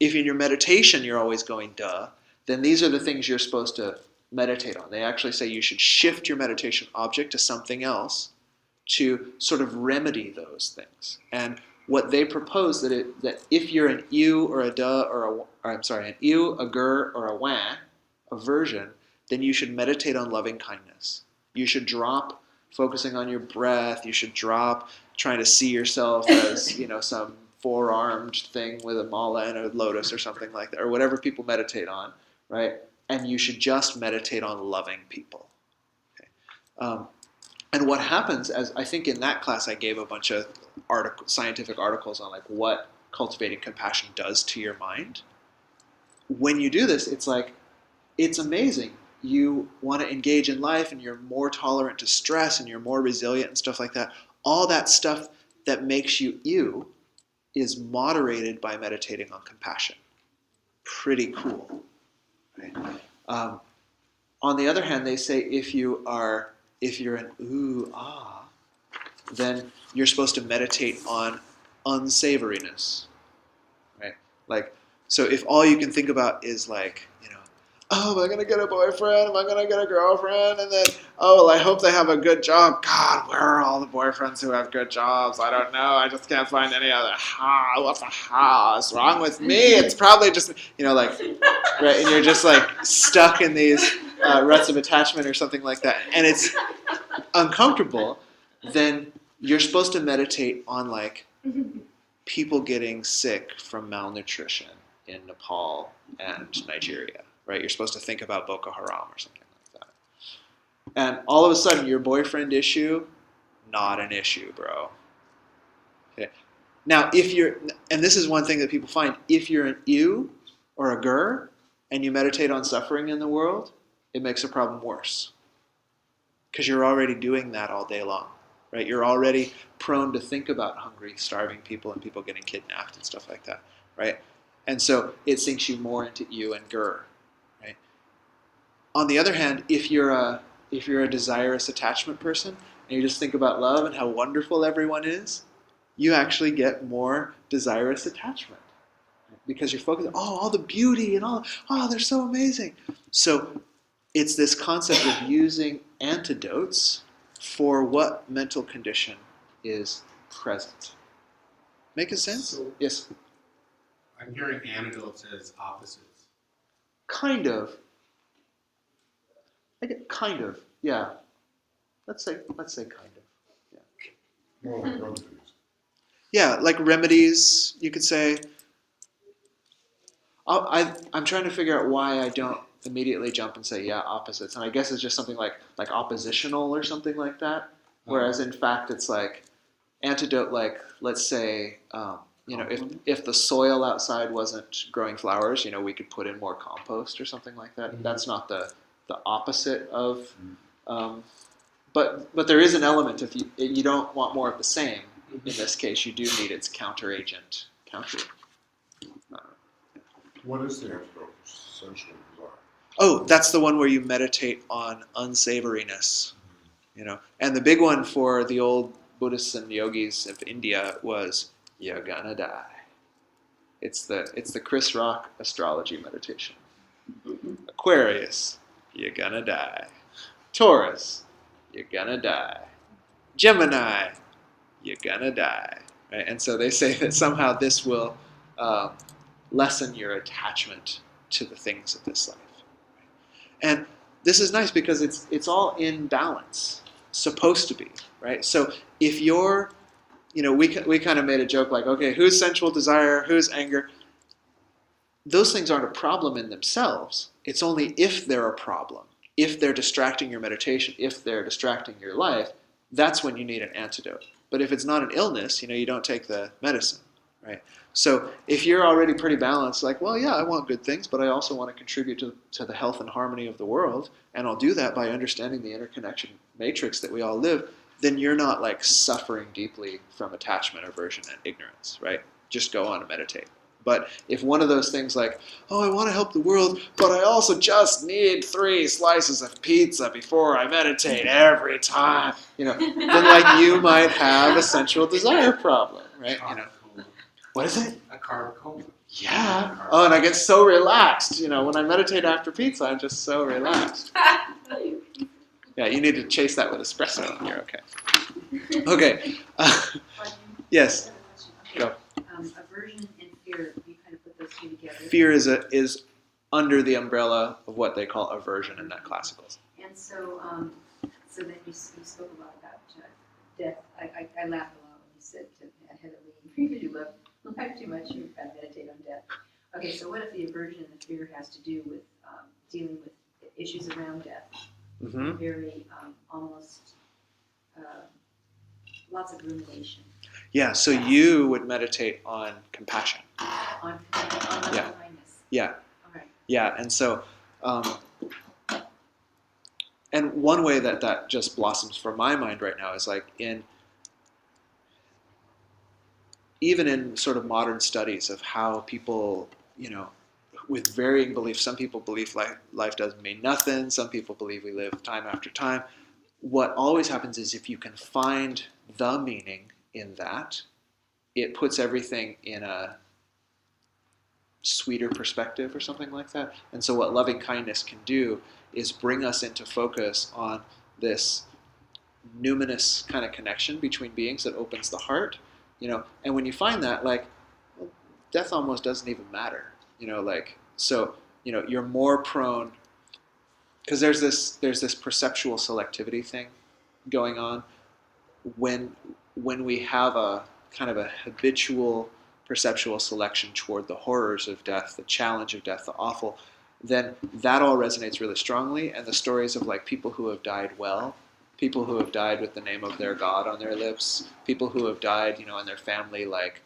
A: if in your meditation you're always going duh, then these are the things you're supposed to meditate on. They actually say you should shift your meditation object to something else to sort of remedy those things. And what they propose that if you're an ew or a duh or an ew, a grr, or a wah, aversion, then you should meditate on loving kindness. You should drop focusing on your breath. You should drop trying to see yourself as, some 4-armed thing with a mala and a lotus or something like that, or whatever people meditate on, right? And you should just meditate on loving people. Okay? And what happens, as I think in that class I gave a bunch of scientific articles on like what cultivating compassion does to your mind. When you do this, it's amazing. You want to engage in life and you're more tolerant to stress and you're more resilient and stuff like that. All that stuff that makes you is moderated by meditating on compassion. Pretty cool. Right? On the other hand, they say if you're an ooh, ah, then you're supposed to meditate on unsavoriness. Right? Like, so if all you can think about is like, oh, am I going to get a boyfriend? Am I going to get a girlfriend? And then, oh, well, I hope they have a good job. God, where are all the boyfriends who have good jobs? I don't know. I just can't find any other. What's what's wrong with me? It's probably just, right? And you're just like stuck in these ruts of attachment or something like that. And it's uncomfortable. Then you're supposed to meditate on like people getting sick from malnutrition in Nepal and Nigeria. Right? You're supposed to think about Boko Haram or something like that. And all of a sudden, your boyfriend issue, not an issue, bro. Okay. Now, and this is one thing that people find, if you're an ew or a grr and you meditate on suffering in the world, it makes the problem worse. Because you're already doing that all day long. Right? You're already prone to think about hungry, starving people and people getting kidnapped and stuff like that. Right? And so it sinks you more into ew and grr. Right? On the other hand, if you're a desirous attachment person and you just think about love and how wonderful everyone is, you actually get more desirous attachment because you're focused on all the beauty and they're so amazing. So it's this concept of using antidotes for what mental condition is present. Make sense?
G: So,
A: yes.
G: I'm hearing antidotes as opposites.
A: Kind of. I get kind of. Yeah. Let's say kind of. Yeah.
E: More like remedies.
A: Yeah, like remedies, you could say. I'm trying to figure out why I don't immediately jump and say, yeah, opposites. And I guess it's just something like oppositional or something like that. Whereas in fact, it's like antidote, like, let's say, if the soil outside wasn't growing flowers, we could put in more compost or something like that.
G: Mm-hmm.
A: That's not the the opposite of. But there is an element if you don't want more of the same. In this case, you do need its counter agent.
E: What is the antidote for sensual desire?
A: Oh, that's the one where you meditate on unsavoriness. And the big one for the old Buddhists and yogis of India was "You're gonna die." It's the Chris Rock astrology meditation. Aquarius, you're gonna die. Taurus, you're gonna die. Gemini, you're gonna die. Right? And so they say that somehow this will lessen your attachment to the things of this life. And this is nice because it's all in balance, supposed to be, right? So if you're, we kind of made a joke like, okay, who's sensual desire, who's anger? Those things aren't a problem in themselves. It's only if they're a problem, if they're distracting your meditation, if they're distracting your life, that's when you need an antidote. But if it's not an illness, you don't take the medicine, right? So if you're already pretty balanced, like, well, yeah, I want good things, but I also want to contribute to the health and harmony of the world, and I'll do that by understanding the interconnection matrix that we all live, then you're not like suffering deeply from attachment, aversion, and ignorance, right? Just go on and meditate. But if one of those things like, oh, I want to help the world, but I also just need 3 slices of pizza before I meditate every time, then like you might have a sensual desire problem, right? What is it?
G: A carb coma.
A: Yeah. Oh, and I get so relaxed. When I meditate after pizza, I'm just so relaxed. Yeah, you need to chase that with espresso and you're okay. Okay. Yes. Go.
H: Aversion and fear, you kind of put those two together.
A: Fear is under the umbrella of what they call aversion in that classical.
H: And so, so then you spoke a lot about death. I laughed a lot when you said to Heather Lee, because you love life too much, you kind of meditate on death. Okay, so what if the aversion and the fear has to do with dealing with issues around death?
A: Mm-hmm.
H: Very almost lots of rumination.
A: Yeah, so you would meditate on compassion.
H: On kindness.
A: Yeah.
H: Okay.
A: Yeah, and so, and one way that just blossoms from my mind right now is like even in sort of modern studies of how people, with varying beliefs, some people believe life doesn't mean nothing, some people believe we live time after time. What always happens is if you can find the meaning in that, it puts everything in a sweeter perspective or something like that. And so what loving kindness can do is bring us into focus on this numinous kind of connection between beings that opens the heart, and when you find that, like, well, death almost doesn't even matter, so you're more prone, because there's this perceptual selectivity thing going on when we have a kind of a habitual perceptual selection toward the horrors of death, the challenge of death, the awful, then that all resonates really strongly. And the stories of like people who have died well, people who have died with the name of their God on their lips, people who have died, and their family like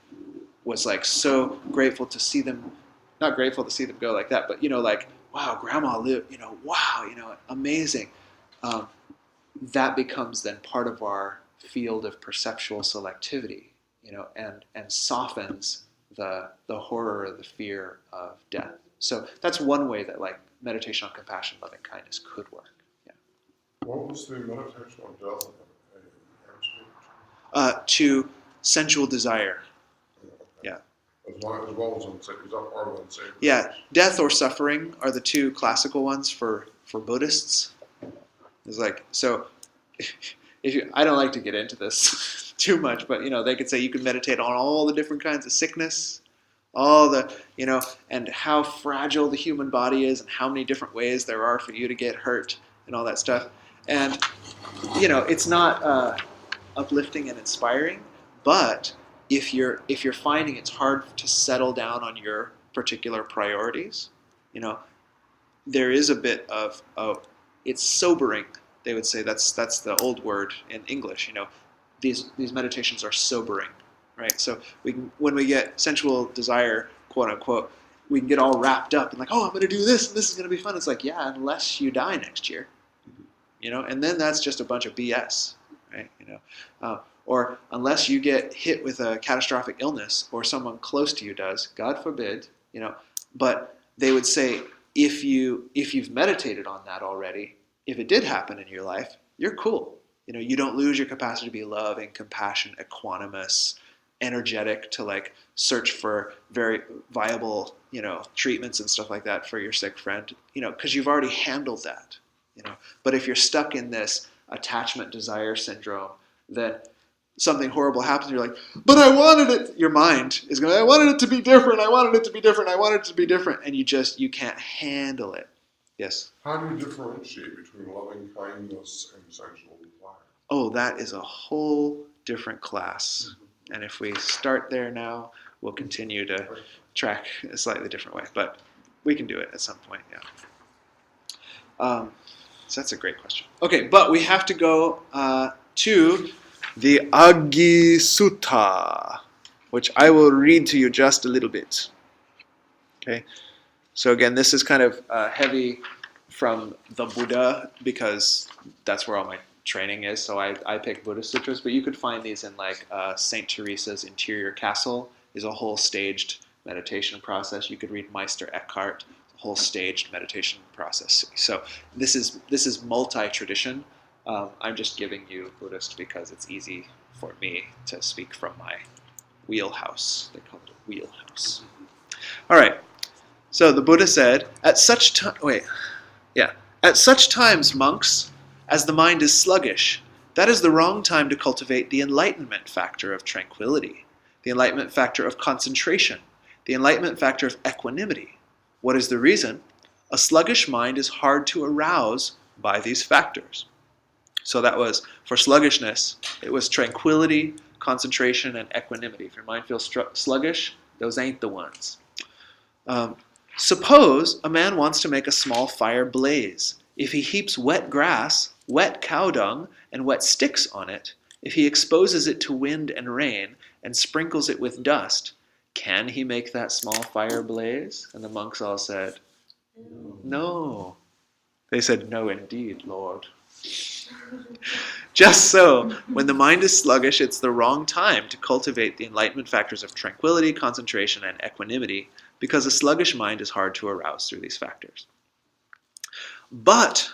A: was like so grateful to see them, not grateful to see them go like that, but like, wow, grandma lived, wow, amazing. That becomes then part of our field of perceptual selectivity, and softens the horror or the fear of death. So that's one way that like meditation on compassion, loving kindness could work. Yeah.
E: What was the meditation on death?
A: To sensual desire. Yeah.
E: As well as unsavory. Is that part of unsavory?
A: Yeah. Death or suffering are the 2 classical ones for Buddhists. It's like, so I don't like to get into this too much, but they could say you can meditate on all the different kinds of sickness, all the, and how fragile the human body is and how many different ways there are for you to get hurt and all that stuff. And, it's not uplifting and inspiring, but if you're finding it's hard to settle down on your particular priorities, there is a bit of, it's sobering. They would say that's the old word in English. These meditations are sobering, right? So when we get sensual desire, quote unquote, we can get all wrapped up and like, oh, I'm going to do this and this is going to be fun. It's like, yeah, unless you die next year, and then that's just a bunch of BS, right? Or unless you get hit with a catastrophic illness or someone close to you does, God forbid, but they would say if you've meditated on that already, if it did happen in your life, you're cool. You don't lose your capacity to be loving, compassionate, equanimous, energetic, to like search for very viable, treatments and stuff like that for your sick friend, because you've already handled that, But if you're stuck in this attachment desire syndrome, then something horrible happens, you're like, but I wanted it. Your mind is going, I wanted it to be different. I wanted it to be different. I wanted it to be different. And you can't handle it. Yes?
E: How do you differentiate between loving kindness and sensual desire?
A: Oh, that is a whole different class. And if we start there now, we'll continue to track a slightly different way. But we can do it at some point, yeah. So that's a great question. Okay, but we have to go to the Aggi Sutta, which I will read to you just a little bit. Okay, so again, this is kind of heavy from the Buddha because that's where all my training is. So I pick Buddhist sutras, but you could find these in like Saint Teresa's Interior Castle is a whole staged meditation process. You could read Meister Eckhart, a whole staged meditation process. So this is multi-tradition. I'm just giving you Buddhist because it's easy for me to speak from my wheelhouse. They call it a wheelhouse. All right. So the Buddha said, at such times, monks, as the mind is sluggish, that is the wrong time to cultivate the enlightenment factor of tranquility, the enlightenment factor of concentration, the enlightenment factor of equanimity. What is the reason? A sluggish mind is hard to arouse by these factors. So that was, for sluggishness, it was tranquility, concentration, and equanimity. If your mind feels sluggish, those ain't the ones. Suppose a man wants to make a small fire blaze. If he heaps wet grass, wet cow dung, and wet sticks on it, if he exposes it to wind and rain, and sprinkles it with dust, can he make that small fire blaze? And the monks all said, no. They said, no indeed, Lord. Just so, when the mind is sluggish, it's the wrong time to cultivate the enlightenment factors of tranquility, concentration, and equanimity, because a sluggish mind is hard to arouse through these factors. But,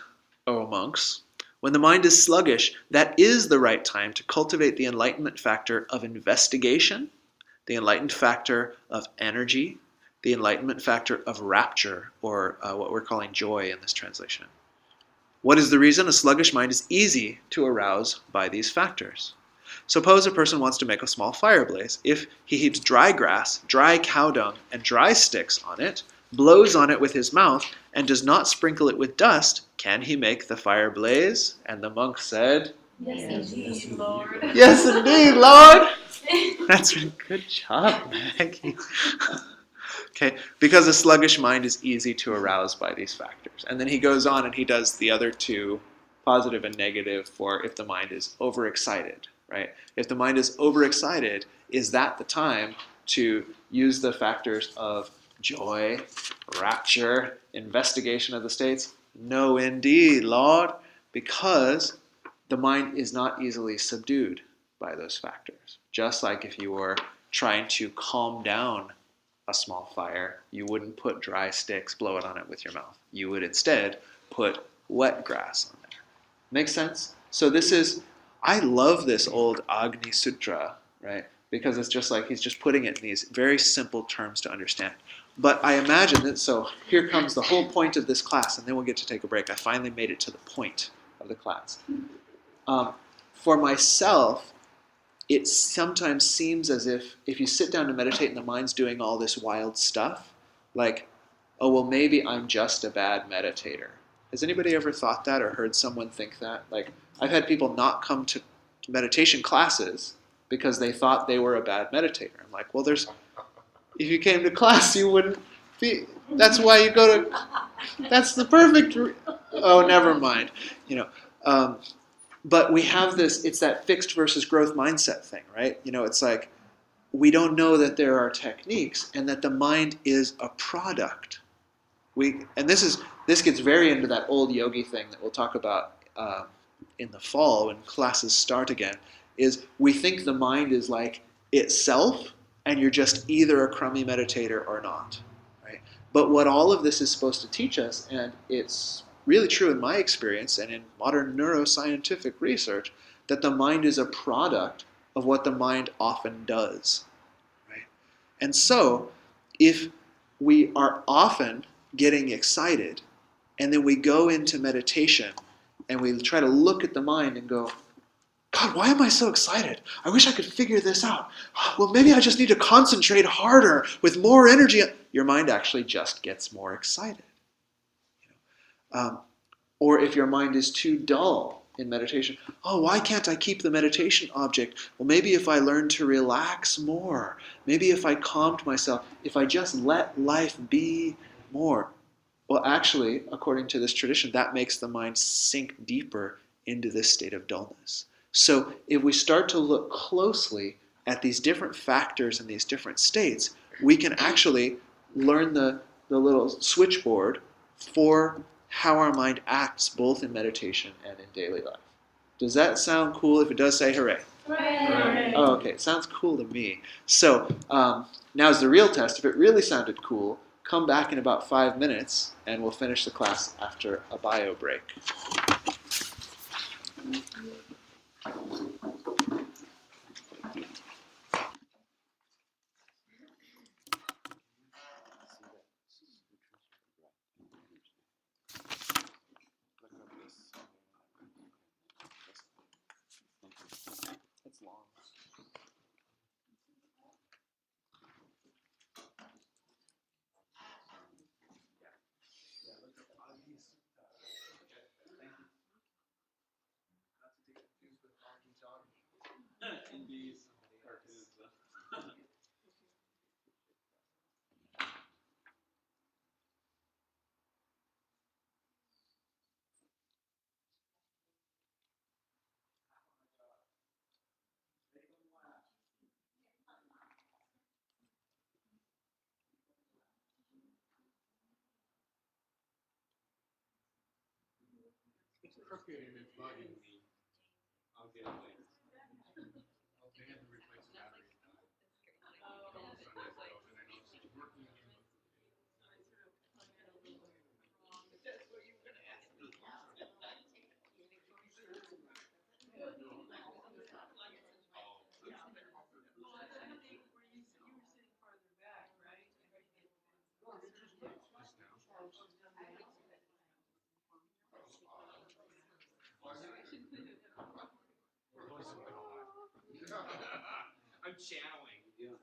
A: O monks, when the mind is sluggish, that is the right time to cultivate the enlightenment factor of investigation, the enlightenment factor of energy, the enlightenment factor of rapture, or what we're calling joy in this translation. What is the reason? A sluggish mind is easy to arouse by these factors. Suppose a person wants to make a small fire blaze. If he heaps dry grass, dry cow dung, and dry sticks on it, blows on it with his mouth, and does not sprinkle it with dust, can he make the fire blaze? And the monk said,
D: Yes, indeed, Lord.
A: yes, indeed, Lord. That's a good job, Maggie. Okay, because a sluggish mind is easy to arouse by these factors. And then he goes on and he does the other two, positive and negative, for if the mind is overexcited, right? If the mind is overexcited, is that the time to use the factors of joy, rapture, investigation of the states? No, indeed, Lord, because the mind is not easily subdued by those factors. Just like if you were trying to calm down a small fire, you wouldn't put dry sticks, blow it on it with your mouth. You would instead put wet grass on there. Makes sense? So this is, I love this old Agni Sutra, right? Because it's just like he's just putting it in these very simple terms to understand. But I imagine that, so here comes the whole point of this class, and then we'll get to take a break. I finally made it to the point of the class. For myself, it sometimes seems as if you sit down to meditate and the mind's doing all this wild stuff, like, oh, well, maybe I'm just a bad meditator. Has anybody ever thought that or heard someone think that? Like, I've had people not come to meditation classes because they thought they were a bad meditator. I'm like, well, if you came to class, you wouldn't be. That's why you go to. That's the perfect. Oh, never mind. But we have this. It's that fixed versus growth mindset thing, right? It's like we don't know that there are techniques and that the mind is a product. And this gets very into that old yogi thing that we'll talk about in the fall when classes start again, is we think the mind is like itself and you're just either a crummy meditator or not, right? But what all of this is supposed to teach us, and it's really true in my experience and in modern neuroscientific research, that the mind is a product of what the mind often does, right? And so, if we are often getting excited and then we go into meditation and we try to look at the mind and go, God, why am I so excited? I wish I could figure this out. Well, maybe I just need to concentrate harder with more energy. Your mind actually just gets more excited. Or if your mind is too dull in meditation, oh, why can't I keep the meditation object? Well, maybe if I learn to relax more, maybe if I calmed myself, if I just let life be more. Well, actually, according to this tradition, that makes the mind sink deeper into this state of dullness. So if we start to look closely at these different factors and these different states, we can actually learn the little switchboard for how our mind acts both in meditation and in daily life. Does that sound cool? If it does, say hooray.
F: Hooray!
A: Oh, okay. It sounds cool to me. So now's the real test. If it really sounded cool, come back in about 5 minutes and we'll finish the class after a bio break. It's long.
G: It's crooked and it's bugging me. I'll get it later. They had to replace the battery. A couple Sundays ago, and I noticed it's working again. I'm channeling. Yeah.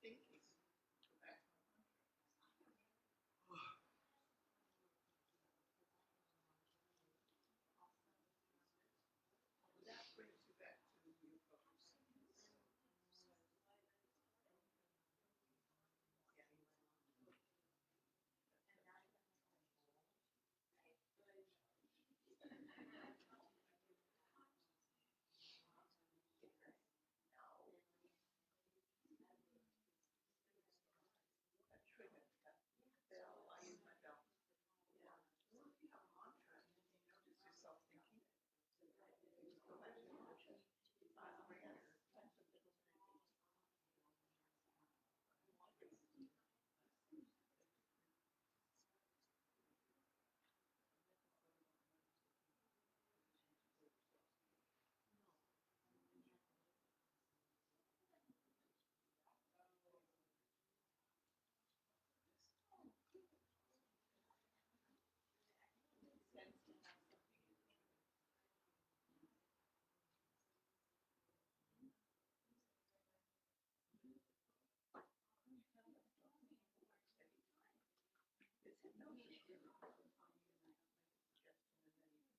B: thinking. Go back. That brings you back to your focus. That trigger, that bell, I use my bell. Yeah. Well, if you have a mantra, and you notice yourself thinking, you just go back to the mantra. It's hypnosis.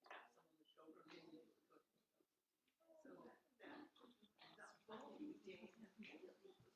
B: Tap someone on the shoulder, maybe do a good. So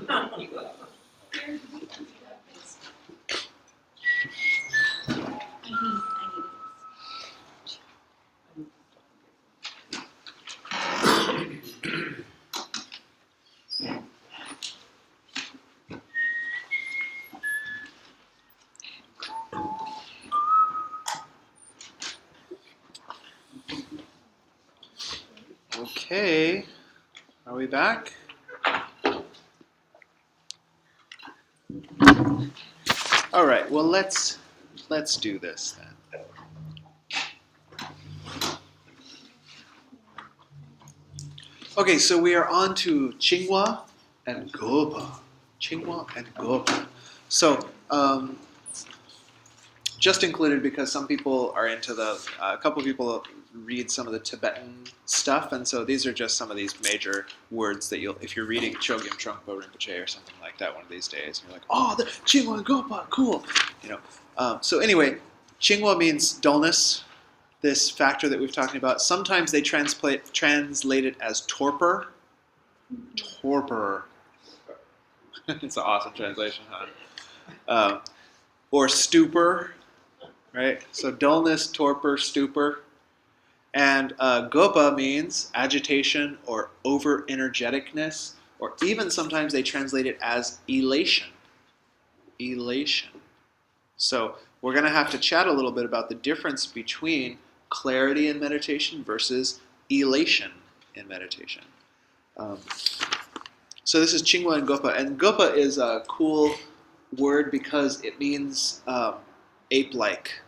B: that's what you gain.
A: Okay, are we back? All right. Well, let's do this then. Okay, so we are on to Qinghua and Gopa. Qinghua and Gopa. So, just included because some people are into a couple of people read some of the Tibetan stuff, and so these are just some of these major words that if you're reading Chogyam Trungpa Rinpoche or something like that one of these days, you're like, oh, the Qinghua and Gopa, cool. So anyway, Qinghua means dullness, this factor that we've talking about. Sometimes they translate it as torpor. Torpor. It's an awesome translation, huh? Or stupor, right? So dullness, torpor, stupor. And gopa means agitation or over-energeticness, or even sometimes they translate it as elation. Elation. So we're going to have to chat a little bit about the difference between clarity in meditation versus elation in meditation. So this is Qinghua and Gopa. And Gopa is a cool word because it means ape-like.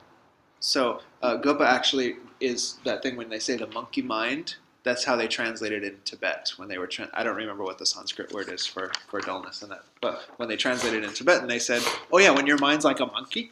A: So Gopa actually is that thing when they say the monkey mind. That's how they translate it in Tibet. When they were, I don't remember what the Sanskrit word is for dullness in that. But when they translated it in Tibetan, they said, "Oh yeah, when your mind's like a monkey."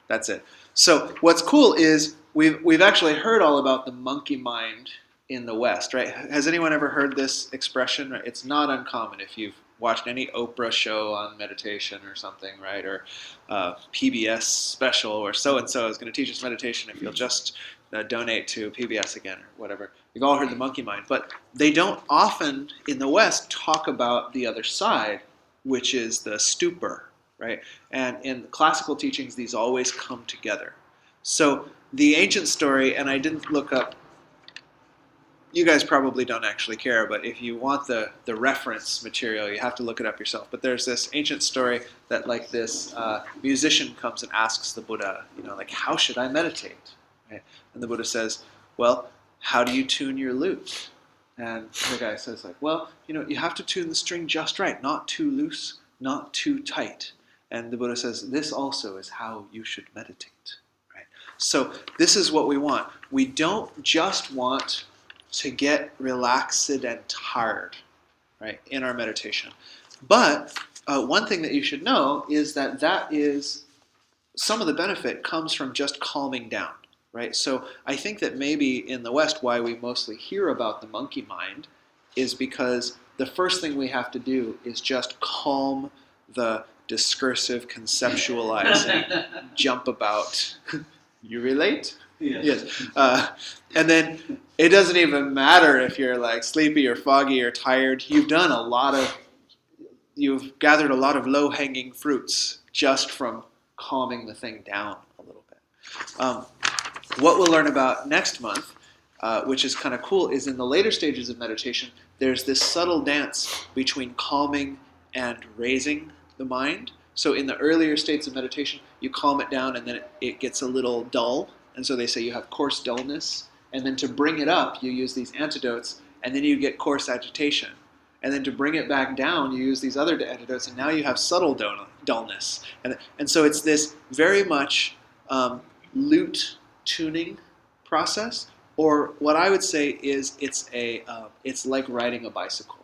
A: That's it. So what's cool is we've actually heard all about the monkey mind in the West, right? Has anyone ever heard this expression? Right? It's not uncommon if you've watched any Oprah show on meditation or something, right? Or PBS special, or so-and-so is going to teach us meditation if you'll just donate to PBS again, or whatever. We've all heard the monkey mind, but they don't often in the West talk about the other side, which is the stupor, right? And in classical teachings, these always come together. So the ancient story, and I didn't look up, you guys probably don't actually care, but if you want the reference material, you have to look it up yourself. But there's this ancient story that like this musician comes and asks the Buddha, like, how should I meditate? Right? And the Buddha says, well, how do you tune your lute? And the guy says, like, well, you have to tune the string just right, not too loose, not too tight. And the Buddha says, this also is how you should meditate. Right? So this is what we want. We don't just want to get relaxed and tired, right, in our meditation. But one thing that you should know is that is some of the benefit comes from just calming down, right? So I think that maybe in the West, why we mostly hear about the monkey mind is because the first thing we have to do is just calm the discursive, conceptualizing, jump about. You relate? Yes. And then it doesn't even matter if you're like sleepy or foggy or tired. You've gathered a lot of low-hanging fruits just from calming the thing down a little bit. What we'll learn about next month, which is kind of cool, is in the later stages of meditation, there's this subtle dance between calming and raising the mind. So in the earlier states of meditation, you calm it down and then it gets a little dull. And so they say you have coarse dullness. And then to bring it up, you use these antidotes, and then you get coarse agitation. And then to bring it back down, you use these other antidotes, and now you have subtle dullness. And so it's this very much lute tuning process, or what I would say is it's like riding a bicycle.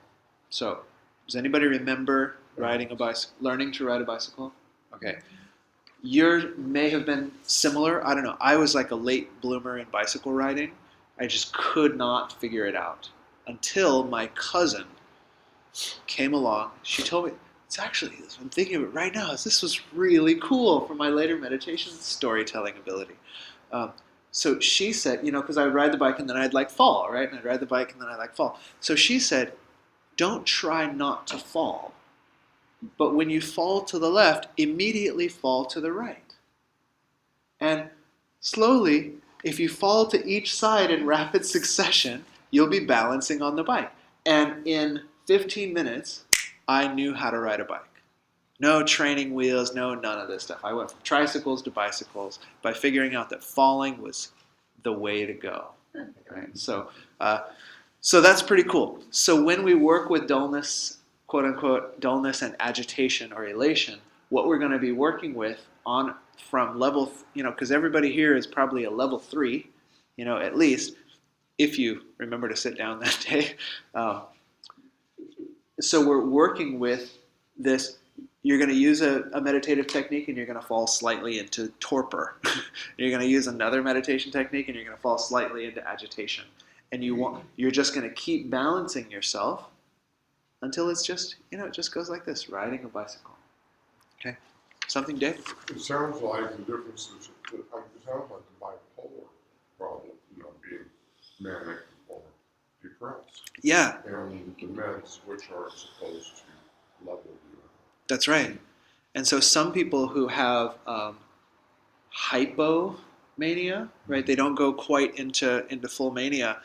A: So does anybody remember learning to ride a bicycle? Okay. Yours may have been similar. I don't know. I was like a late bloomer in bicycle riding. I just could not figure it out until my cousin came along. She told me, it's actually, I'm thinking of it right now, this was really cool for my later meditation storytelling ability. So she said, because I would ride the bike and then I'd like fall, right? And I'd ride the bike and then I'd like fall. So she said, don't try not to fall. But when you fall to the left, immediately fall to the right. And slowly, if you fall to each side in rapid succession, you'll be balancing on the bike. And in 15 minutes, I knew how to ride a bike. No training wheels, none of this stuff. I went from tricycles to bicycles by figuring out that falling was the way to go. Right? So that's pretty cool. So when we work with dullness, quote unquote, dullness and agitation or elation, what we're going to be working with from level, because everybody here is probably a level 3, at least, if you remember to sit down that day. So we're working with this. You're going to use a meditative technique and you're going to fall slightly into torpor. You're going to use another meditation technique and you're going to fall slightly into agitation. And you're just going to keep balancing yourself until it's just, it just goes like this, riding a bicycle. Okay? Something, Dave?
E: It sounds like the difference is, it sounds like the bipolar problem, being manic or depressed.
A: Yeah.
E: And the meds which are supposed to level you out.
A: That's right. And so some people who have hypomania, right, they don't go quite into full mania.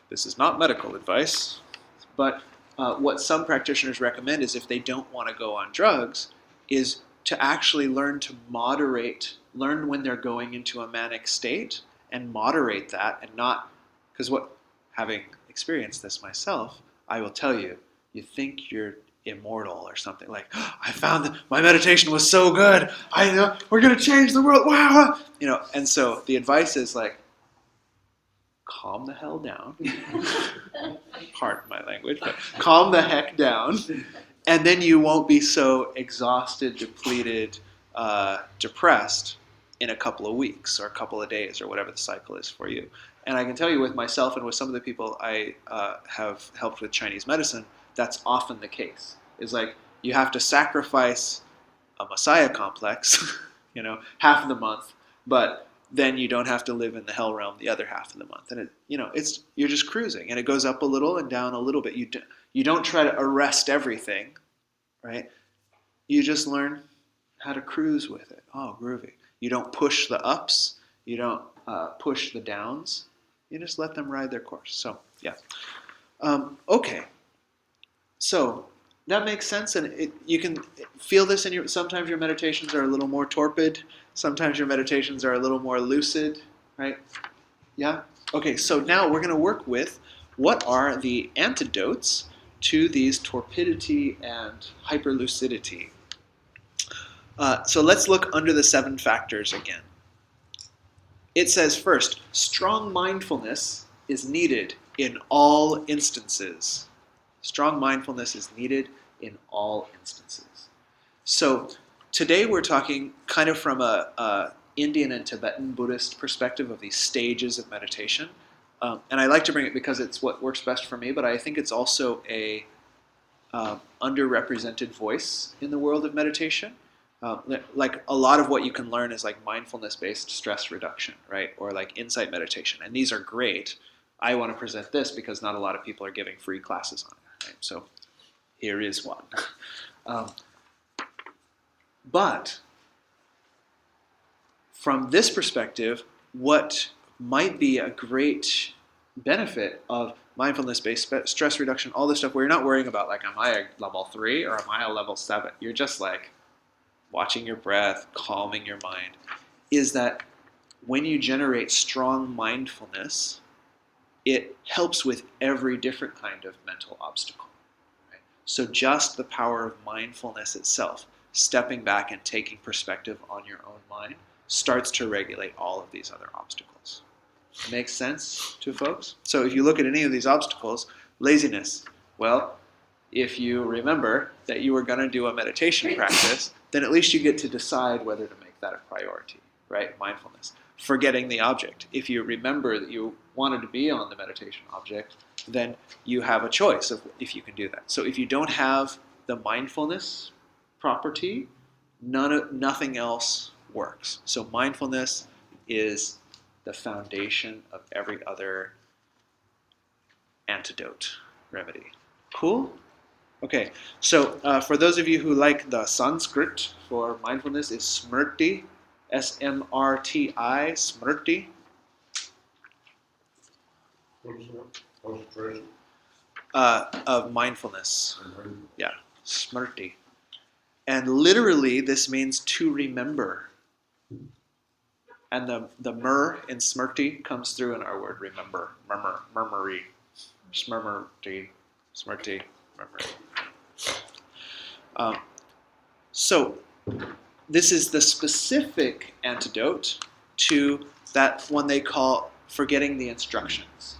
A: This is not medical advice, but what some practitioners recommend is if they don't want to go on drugs, is to actually learn to learn when they're going into a manic state and moderate that and not, because having experienced this myself, I will tell you, you think you're immortal or something like, I found that my meditation was so good, we're going to change the world, wow, and so the advice is like, calm the hell down, pardon my language, but calm the heck down, and then you won't be so exhausted, depleted, depressed in a couple of weeks or a couple of days or whatever the cycle is for you. And I can tell you with myself and with some of the people I have helped with Chinese medicine, that's often the case. It's like you have to sacrifice a Messiah complex, half of the month, but then you don't have to live in the hell realm the other half of the month. And you're just cruising, and it goes up a little and down a little bit. You don't try to arrest everything, right? You just learn how to cruise with it. Oh, groovy. You don't push the ups. You don't push the downs. You just let them ride their course. So, yeah. Okay. So that makes sense, and you can feel this in sometimes your meditations are a little more torpid. Sometimes your meditations are a little more lucid, right? Yeah? Okay, so now we're going to work with what are the antidotes to these torpidity and hyperlucidity. So let's look under the 7 factors again. It says first, strong mindfulness is needed in all instances. Strong mindfulness is needed in all instances. So today we're talking kind of from a Indian and Tibetan Buddhist perspective of these stages of meditation. And I like to bring it because it's what works best for me, but I think it's also a underrepresented voice in the world of meditation. Like a lot of what you can learn is like mindfulness-based stress reduction, right? Or like insight meditation. And these are great. I want to present this because not a lot of people are giving free classes on it, right? So here is one. But from this perspective, what might be a great benefit of mindfulness-based stress reduction, all this stuff where you're not worrying about like, am I a level 3 or am I a level 7? You're just like watching your breath, calming your mind, is that when you generate strong mindfulness, it helps with every different kind of mental obstacle. Right? So just the power of mindfulness itself, stepping back and taking perspective on your own mind, starts to regulate all of these other obstacles. Makes sense to folks? So if you look at any of these obstacles, laziness, well, if you remember that you were going to do a meditation practice, then at least you get to decide whether to make that a priority, right? Mindfulness. Forgetting the object. If you remember that you wanted to be on the meditation object, then you have a choice of if you can do that. So if you don't have the mindfulness property, nothing else works. So mindfulness is the foundation of every other antidote remedy. Cool? Okay, so for those of you who like the Sanskrit for mindfulness is smrti, S-M-R-T-I, smrti.
E: What is that? Concentration?
A: Of mindfulness. Yeah, smrti. And literally this means to remember. And the mur in smrti comes through in our word remember. Murmury. Smrti. Smrti. So this is the specific antidote to that one they call forgetting the instructions.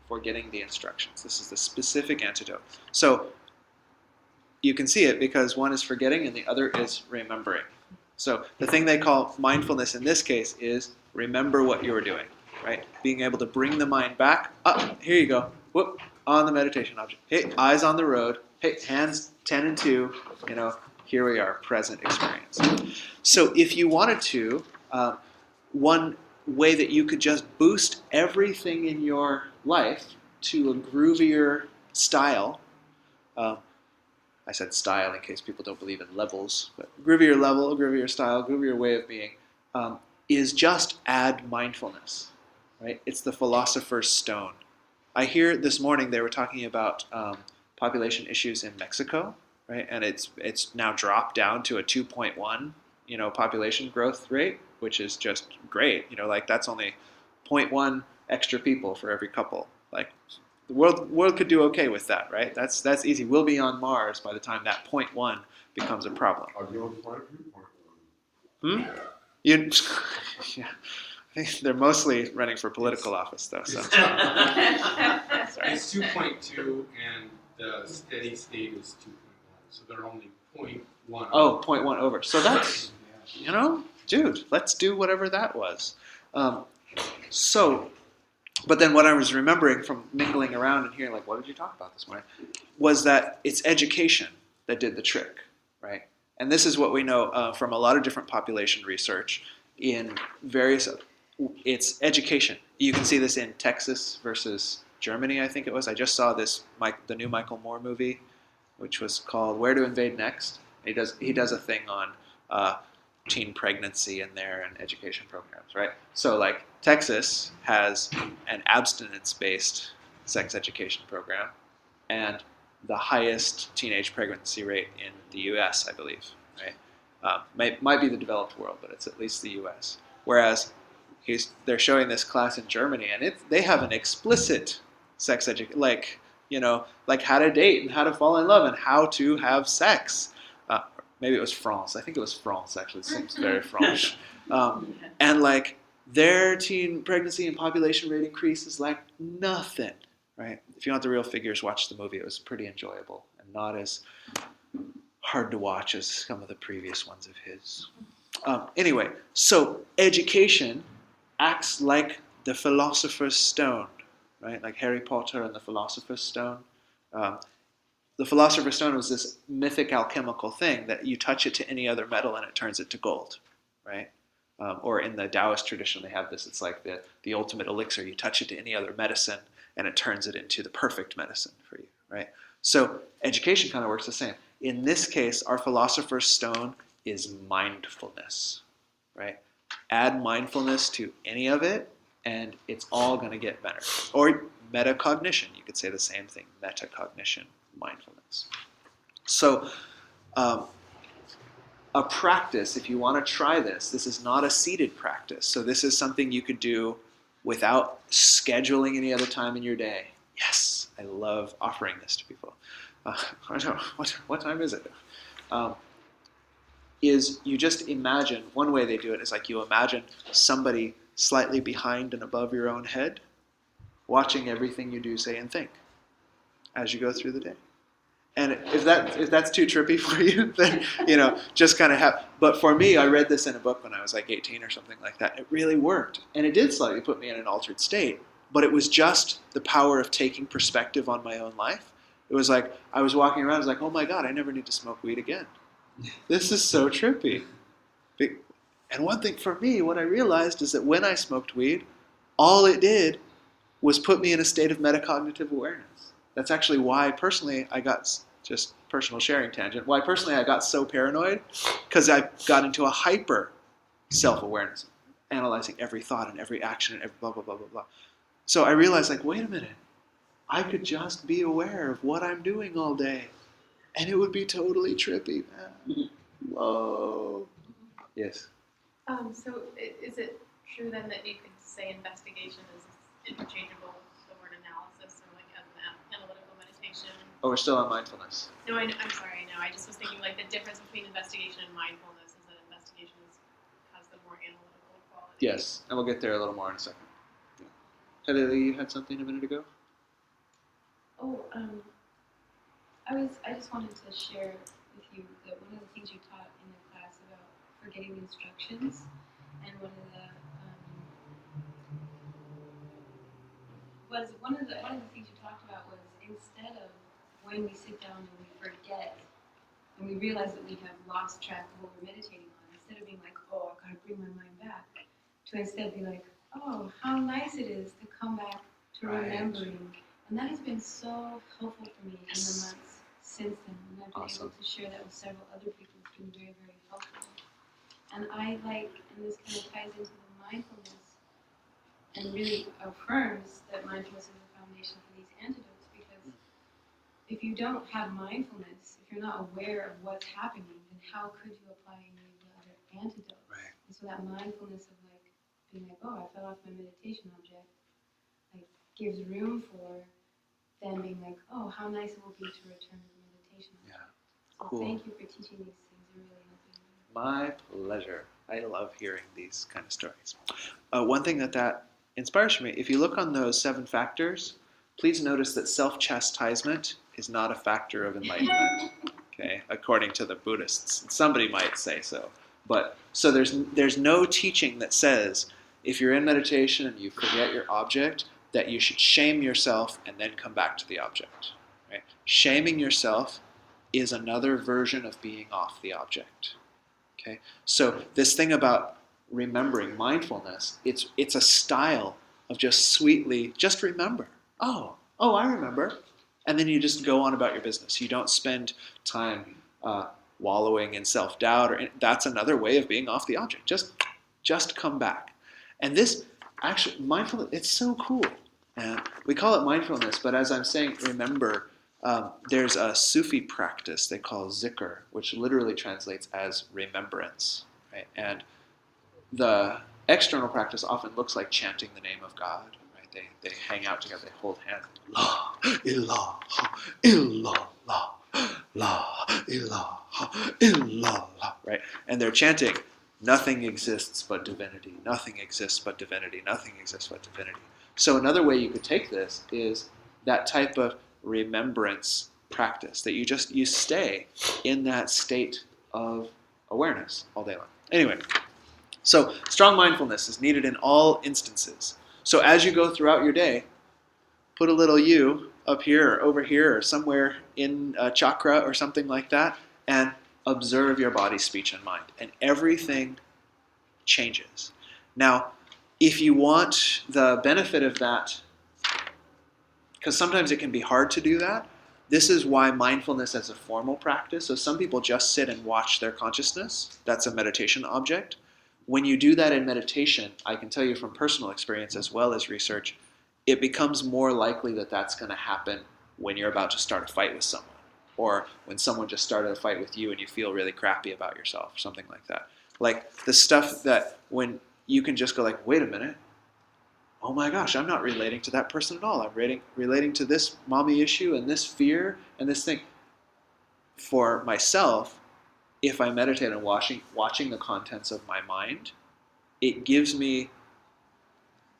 A: Forgetting the instructions. This is the specific antidote. So you can see it because one is forgetting and the other is remembering. So the thing they call mindfulness in this case is remember what you were doing, right? Being able to bring the mind back. Here you go. Whoop, on the meditation object. Hey, eyes on the road. Hey, hands 10 and 2. Here we are, present experience. So if you wanted to, one way that you could just boost everything in your life to a groovier style, I said style in case people don't believe in levels, but groovier level, groovier style, groovier way of being, is just add mindfulness, right? It's the philosopher's stone. I hear this morning they were talking about population issues in Mexico, right? And it's now dropped down to a 2.1, population growth rate, which is just great. Like that's only 0.1 extra people for every couple. Like the world could do okay with that, right? That's easy. We'll be on Mars by the time that 0.1 becomes a problem.
E: I've known quite a few point one.
A: Yeah. I think they're mostly running for political office, though. So. Sorry.
G: It's 2.2 and the steady state is 2.1, so they're only 0.1.
A: Oh, 0.1 over. So that's, dude, let's do whatever that was. But then what I was remembering from mingling around and hearing, like, what did you talk about this morning, was that it's education that did the trick, right? And this is what we know from a lot of different population research in various, it's education. You can see this in Texas versus Germany, I think it was. I just saw this, the new Michael Moore movie, which was called Where to Invade Next. He does a thing on teen pregnancy in there and education programs, right? So like Texas has an abstinence-based sex education program and the highest teenage pregnancy rate in the U.S., I believe, right? Might be the developed world, but it's at least the U.S. Whereas they're showing this class in Germany, and they have an explicit sex education, like how to date and how to fall in love and how to have sex. maybe it was France. I think it was France, actually. It seems very French. And like their teen pregnancy and population rate increase is like nothing, right? If you want the real figures, watch the movie. It was pretty enjoyable and not as hard to watch as some of the previous ones of his. Anyway, so education acts like the Philosopher's Stone, right? Like Harry Potter and the Philosopher's Stone. The Philosopher's Stone was this mythic alchemical thing that you touch it to any other metal and it turns it to gold, right? Or in the Taoist tradition, they have this. It's like the ultimate elixir. You touch it to any other medicine and it turns it into the perfect medicine for you, right? So education kind of works the same. In this case, our Philosopher's Stone is mindfulness, right? Add mindfulness to any of it, and it's all going to get better. Or metacognition, you could say the same thing, metacognition, mindfulness. So a practice, if you want to try this is not a seated practice. So this is something you could do without scheduling any other time in your day. Yes, I love offering this to people. I don't know, what time is it? Is you just imagine, one way they do it is like you imagine somebody slightly behind and above your own head, watching everything you do, say, and think as you go through the day. And if that's too trippy for you, then, just kind of have. But for me, I read this in a book when I was like 18 or something like that. It really worked. And it did slightly put me in an altered state. But it was just the power of taking perspective on my own life. It was like, I was walking around, I was like, oh my God, I never need to smoke weed again. This is so trippy. And one thing for me, what I realized is that when I smoked weed, all it did was put me in a state of metacognitive awareness. That's actually why personally I got, just personal sharing tangent, why personally I got so paranoid, because I got into a hyper self-awareness, analyzing every thought and every action and every blah, blah, blah, blah, blah. So I realized, like, wait a minute, I could just be aware of what I'm doing all day, and it would be totally trippy, man. Whoa. Yes.
D: So is it true then that you could say investigation is interchangeable with the word analysis, or like as an analytical meditation?
A: Oh, we're still on mindfulness.
D: No, I'm sorry. No, I just was thinking like the difference between investigation and mindfulness is that investigation has the more analytical quality.
A: Yes, and we'll get there a little more in a second. Yeah. Heather, you had something a minute ago?
F: Oh, I just wanted to share with you that one of the things you taught in the class about forgetting instructions, and one of the things you talked about was instead of when we sit down and we forget and we realize that we have lost track of what we're meditating on, instead of being like, oh, I gotta bring my mind back, to instead be like, oh, how nice it is to come back to remembering. And that has been so helpful for me in the months since then. And I've been able to share that with several other people. It's been very, very helpful. And I like, and this kind of ties into the mindfulness and really affirms that mindfulness is the foundation for these antidotes, because if you don't have mindfulness, if you're not aware of what's happening, then how could you apply any of the other antidotes?
A: Right.
F: And so that mindfulness of like being like, oh, I fell off my meditation object, like gives room for then being like, oh, how nice it will be to return to the meditation.
A: Yeah.
F: So
A: Cool.
F: thank you for teaching these things. They're really helping me.
A: My pleasure. I love hearing these kind of stories. One thing that inspires for me, if you look on those 7 factors, please notice that self-chastisement is not a factor of enlightenment, okay, according to the Buddhists. Somebody might say so. But so there's no teaching that says if you're in meditation and you forget your object, that you should shame yourself and then come back to the object. Right? Shaming yourself is another version of being off the object. Okay? So this thing about remembering mindfulness, it's a style of just sweetly, just remember. Oh, I remember. And then you just go on about your business. You don't spend time wallowing in self-doubt, or that's another way of being off the object. Just come back. And this, actually, mindfulness, it's so cool. And we call it mindfulness, but as I'm saying, remember, there's a Sufi practice they call zikr, which literally translates as remembrance. Right? And the external practice often looks like chanting the name of God. Right? They hang out together, they hold hands. La ilaha illallah. La ilaha illallah, right? And they're chanting, nothing exists but divinity, nothing exists but divinity, nothing exists but divinity. So another way you could take this is that type of remembrance practice, that you stay in that state of awareness all day long. Anyway, so strong mindfulness is needed in all instances. So as you go throughout your day, put a little you up here or over here or somewhere in a chakra or something like that, and observe your body, speech, and mind. And everything changes. Now, if you want the benefit of that, because sometimes it can be hard to do that, this is why mindfulness as a formal practice. So some people just sit and watch their consciousness. That's a meditation object. When you do that in meditation, I can tell you from personal experience as well as research, it becomes more likely that that's going to happen when you're about to start a fight with someone, or when someone just started a fight with you and you feel really crappy about yourself, something like that. Like the stuff that when you can just go like, wait a minute, oh my gosh, I'm not relating to that person at all. I'm relating to this mommy issue and this fear and this thing. For myself, if I meditate on watching the contents of my mind, it gives me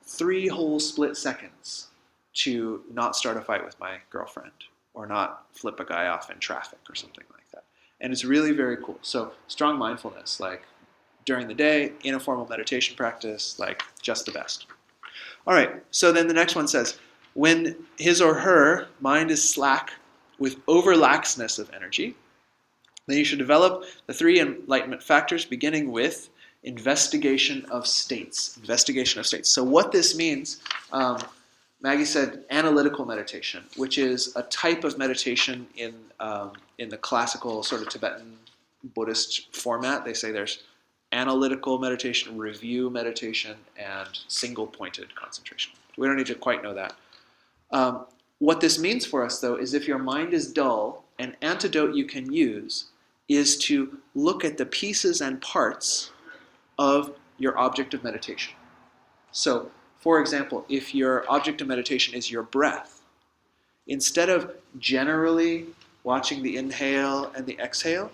A: 3 whole split seconds to not start a fight with my girlfriend or not flip a guy off in traffic or something like that. And it's really very cool. So strong mindfulness, like during the day, in a formal meditation practice, like just the best. All right, so then the next one says, when his or her mind is slack with overlaxness of energy, then you should develop the 3 enlightenment factors, beginning with investigation of states. Investigation of states. So what this means, Maggie said analytical meditation, which is a type of meditation in the classical sort of Tibetan Buddhist format. They say there's analytical meditation, review meditation, and single-pointed concentration. We don't need to quite know that. What this means for us, though, is if your mind is dull, an antidote you can use is to look at the pieces and parts of your object of meditation. So, for example, if your object of meditation is your breath, instead of generally watching the inhale and the exhale,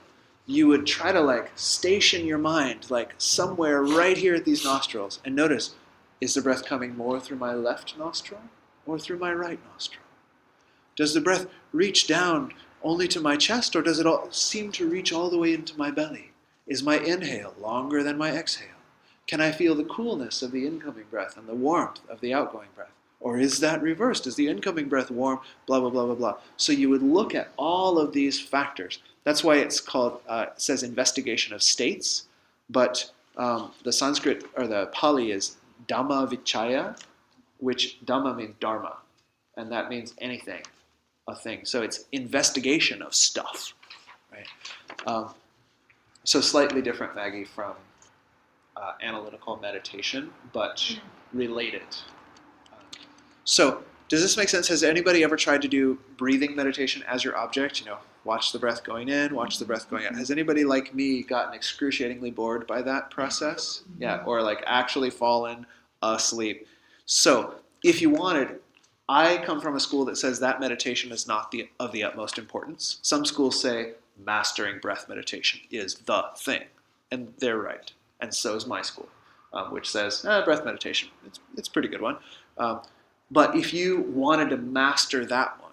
A: you would try to like station your mind like somewhere right here at these nostrils and notice, is the breath coming more through my left nostril or through my right nostril? Does the breath reach down only to my chest, or does it all seem to reach all the way into my belly? Is my inhale longer than my exhale? Can I feel the coolness of the incoming breath and the warmth of the outgoing breath? Or is that reversed? Is the incoming breath warm? Blah, blah, blah, blah, blah. So you would look at all of these factors. That's why it's called, it says investigation of states, but the Sanskrit or the Pali is Dhamma Vichaya, which Dhamma means Dharma, and that means anything, a thing. So it's investigation of stuff, right? So slightly different, Maggie, from analytical meditation, but related. So does this make sense? Has anybody ever tried to do breathing meditation as your object? You know, watch the breath going in, watch the breath going out. Has anybody like me gotten excruciatingly bored by that process? Yeah, or like actually fallen asleep. So if you wanted, I come from a school that says that meditation is not of the utmost importance. Some schools say mastering breath meditation is the thing, and they're right. And so is my school, which says breath meditation. It's a pretty good one. But if you wanted to master that one,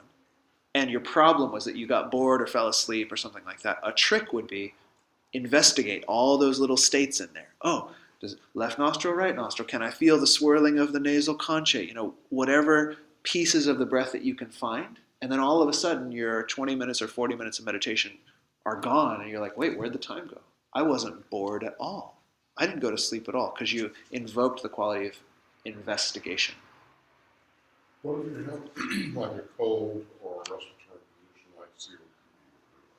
A: and your problem was that you got bored or fell asleep or something like that, a trick would be investigate all those little states in there. Oh, does left nostril, right nostril? Can I feel the swirling of the nasal conchae? You know, whatever pieces of the breath that you can find. And then all of a sudden your 20 minutes or 40 minutes of meditation are gone. And you're like, wait, where'd the time go? I wasn't bored at all. I didn't go to sleep at all because you invoked the quality of investigation.
E: What if you have like a cold or a respiratory condition like COPD?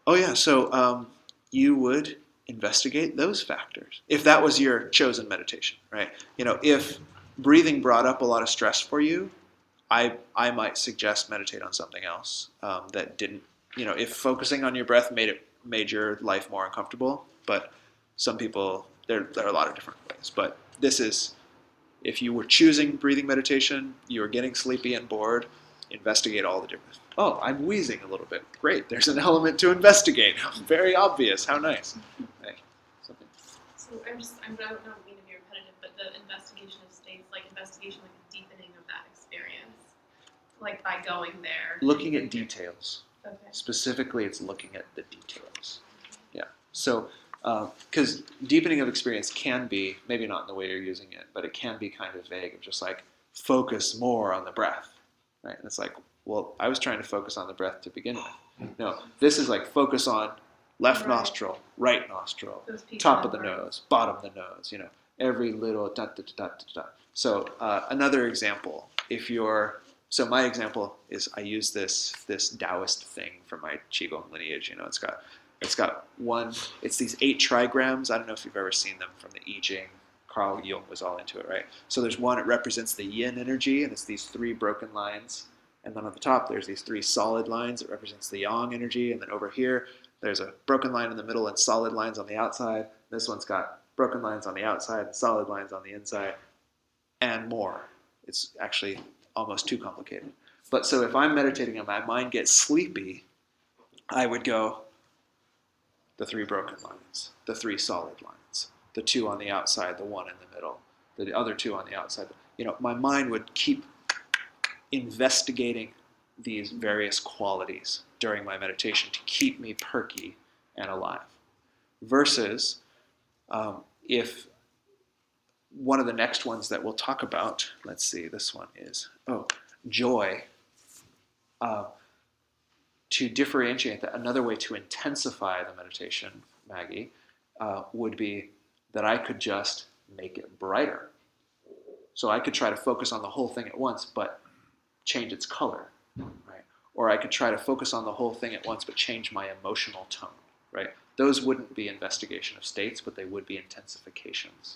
A: Oh yeah, so you would investigate those factors if that was your chosen meditation, right? You know, if breathing brought up a lot of stress for you, I might suggest meditate on something else that didn't. You know, if focusing on your breath made your life more uncomfortable, but some people there are a lot of different ways. But this is, if you were choosing breathing meditation, you were getting sleepy and bored, investigate all the different Oh, I'm wheezing a little bit. Great, there's an element to investigate. Very obvious. How nice. Right. Something.
D: So I don't know, mean to be repetitive, but the investigation of states, like investigation, like a deepening of that experience, like by going there.
A: Looking at details.
D: Okay.
A: Specifically, it's looking at the details. Yeah. So, because deepening of experience can be, maybe not in the way you're using it, but it can be kind of vague, of just like focus more on the breath, right? And it's like, well, I was trying to focus on the breath to begin with. No, this is like focus on left
D: Right.
A: nostril, right nostril,
D: Those pieces
A: top of the
D: are-
A: nose, bottom of the nose, every little dot, dot, dot, dot, dot. So another example, so my example is I use this Taoist thing for my Qigong lineage. It's got it's these 8 trigrams. I don't know if you've ever seen them from the I Ching. Carl Jung was all into it, right? So there's one, it represents the yin energy, and it's these 3 broken lines. And then on the top, there's these 3 solid lines. It represents the yang energy. And then over here, there's a broken line in the middle and solid lines on the outside. This one's got broken lines on the outside and solid lines on the inside, and more. It's actually almost too complicated. But so if I'm meditating and my mind gets sleepy, I would go the 3 broken lines, the 3 solid lines, the 2 on the outside, the 1 in the middle, the other 2 on the outside. My mind would keep investigating these various qualities during my meditation to keep me perky and alive. Versus if one of the next ones that we'll talk about, let's see, this one is, joy. To differentiate that, another way to intensify the meditation, Maggie, would be that I could just make it brighter. So I could try to focus on the whole thing at once, but change its color, right? Or I could try to focus on the whole thing at once, but change my emotional tone, right? Those wouldn't be investigation of states, but they would be intensifications.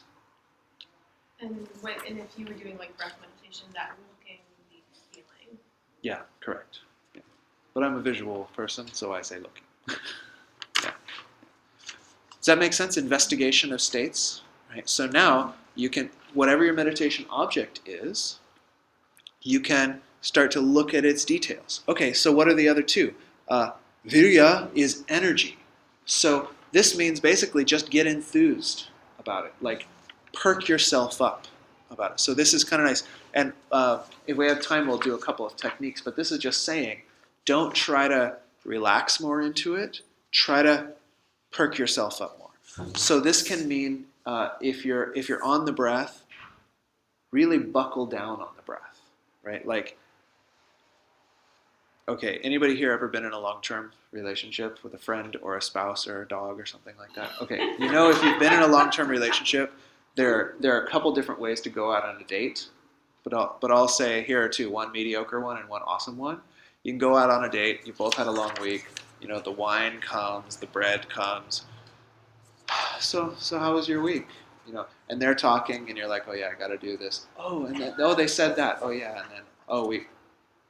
D: And if you were doing like breath meditation, that looking would be feeling.
A: Yeah, correct. Yeah. But I'm a visual person, so I say looking. Yeah. Does that make sense? Investigation of states, right? So now you can, whatever your meditation object is, you can start to look at its details. Okay, so what are the other 2? Virya is energy. So this means basically just get enthused about it. Like perk yourself up about it. So this is kind of nice. And if we have time, we'll do a couple of techniques. But this is just saying, don't try to relax more into it. Try to perk yourself up more. So this can mean if you're on the breath, really buckle down on the breath, right? Like, okay, anybody here ever been in a long-term relationship with a friend or a spouse or a dog or something like that? Okay, if you've been in a long-term relationship, there are a couple different ways to go out on a date, but I'll say here are 2, one mediocre one and one awesome one. You can go out on a date, you both had a long week, the wine comes, the bread comes. So how was your week? And they're talking and you're like, oh yeah, I gotta do this. Oh, and then, they said that. Oh yeah, and then,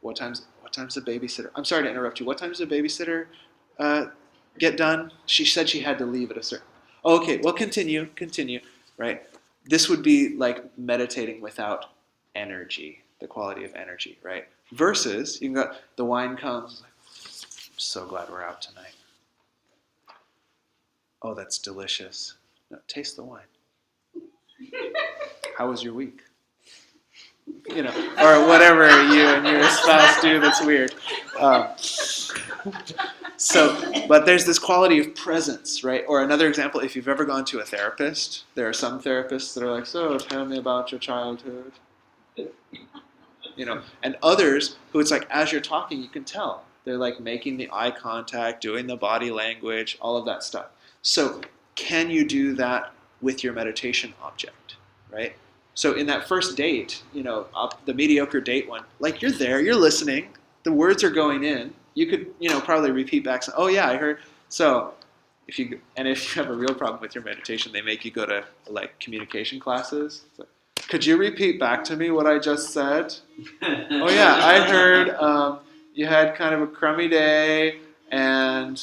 A: what time's the babysitter? I'm sorry to interrupt you. What time does the babysitter get done? She said she had to leave at a certain. Oh, okay, well, continue, right? This would be like meditating without energy, the quality of energy, right? Versus, you can go, the wine comes, like, I'm so glad we're out tonight. Oh, that's delicious. No, taste the wine. How was your week? Or whatever you and your spouse do that's weird. But there's this quality of presence, right? Or another example, if you've ever gone to a therapist, there are some therapists that are like, so tell me about your childhood. And others who it's like, as you're talking, you can tell. They're like making the eye contact, doing the body language, all of that stuff. So can you do that with your meditation object, right? So in that first date, the mediocre date one, like you're there, you're listening, the words are going in. You could, probably repeat back, oh yeah, I heard. So if you have a real problem with your meditation, they make you go to like communication classes. It's like, could you repeat back to me what I just said? Oh yeah, I heard you had kind of a crummy day, and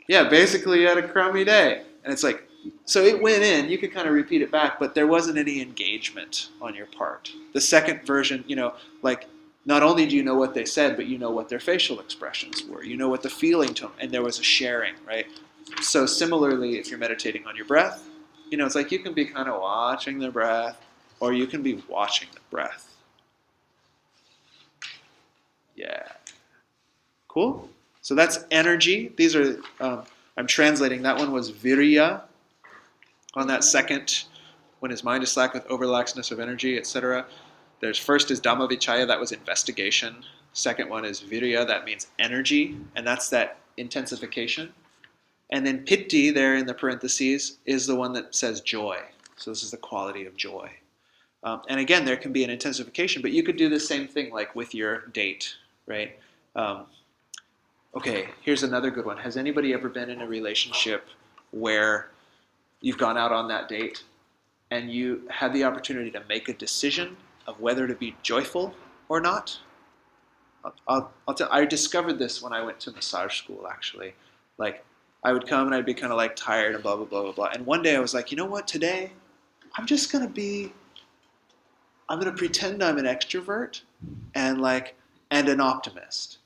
A: basically you had a crummy day. And it's like, so it went in, you could kind of repeat it back, but there wasn't any engagement on your part. The second version, like not only do you know what they said, but you know what their facial expressions were. You know what the feeling to them, and there was a sharing, right? So similarly, if you're meditating on your breath, it's like you can be kind of watching the breath, or you can be watching the breath. Yeah. Cool? So that's energy. These are, I'm translating, that one was virya. On that second, when his mind is slack with overlaxness of energy, etc. There's first is Dhammavichaya, that was investigation. Second one is virya, that means energy, and that's that intensification. And then pitti, there in the parentheses, is the one that says joy. So this is the quality of joy. And again, there can be an intensification, but you could do the same thing like with your date, right? Okay, here's another good one. Has anybody ever been in a relationship where you've gone out on that date and you had the opportunity to make a decision of whether to be joyful or not? I discovered this when I went to massage school, actually. Like, I would come and I'd be kind of like tired and blah, blah, blah, blah, blah. And one day I was like, you know what, today I'm going to pretend I'm an extrovert and an optimist.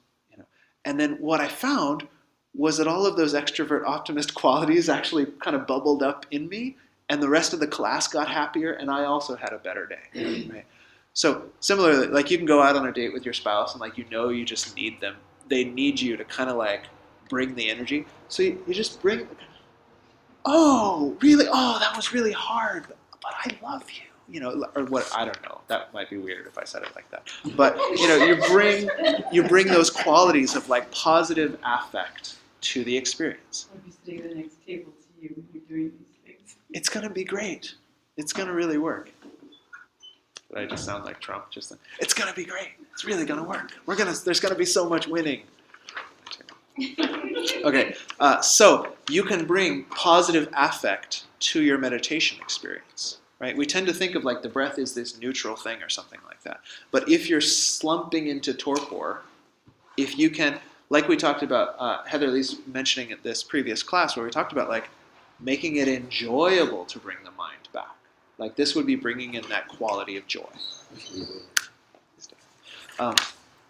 A: And then what I found was that all of those extrovert optimist qualities actually kind of bubbled up in me, and the rest of the class got happier, and I also had a better day. Right? So similarly, like you can go out on a date with your spouse and you just need them. They need you to kind of bring the energy. So you just bring, oh, really? Oh, that was really hard, but I love you. Or what, I don't know. That might be weird if I said it like that. But, you bring those qualities of positive affect to the experience.
B: I'll be sitting at the next table to you when you're doing these things.
A: It's going to be great. It's going to really work. Did I just sound like Trump? It's going to be great. It's really going to work. There's going to be so much winning. Okay, so you can bring positive affect to your meditation experience. Right? We tend to think of the breath is this neutral thing or something like that. But if you're slumping into torpor, if you can, like we talked about, Heather Lee's mentioning at this previous class where we talked about making it enjoyable to bring the mind back. This would be bringing in that quality of joy.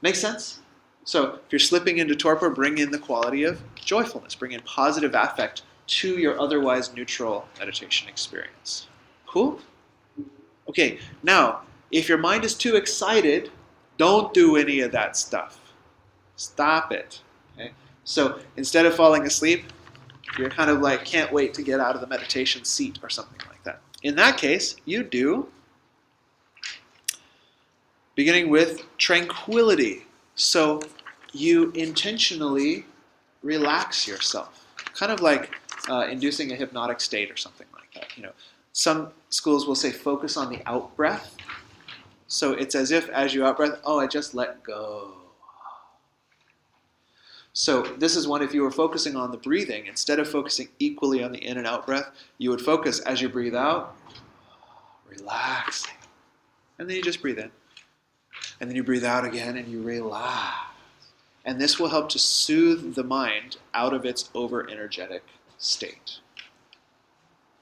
A: Makes sense? So if you're slipping into torpor, bring in the quality of joyfulness. Bring in positive affect to your otherwise neutral meditation experience. Cool? Okay, now, if your mind is too excited, don't do any of that stuff. Stop it. Okay? So instead of falling asleep, you're kind of can't wait to get out of the meditation seat or something like that. In that case, you do, beginning with tranquility. So you intentionally relax yourself, kind of inducing a hypnotic state or something like that. Some schools will say focus on the out breath. So it's as if as you out breath, I just let go. So this is one, if you were focusing on the breathing, instead of focusing equally on the in and out breath, you would focus as you breathe out, relaxing. And then you just breathe in. And then you breathe out again and you relax. And this will help to soothe the mind out of its over-energetic state.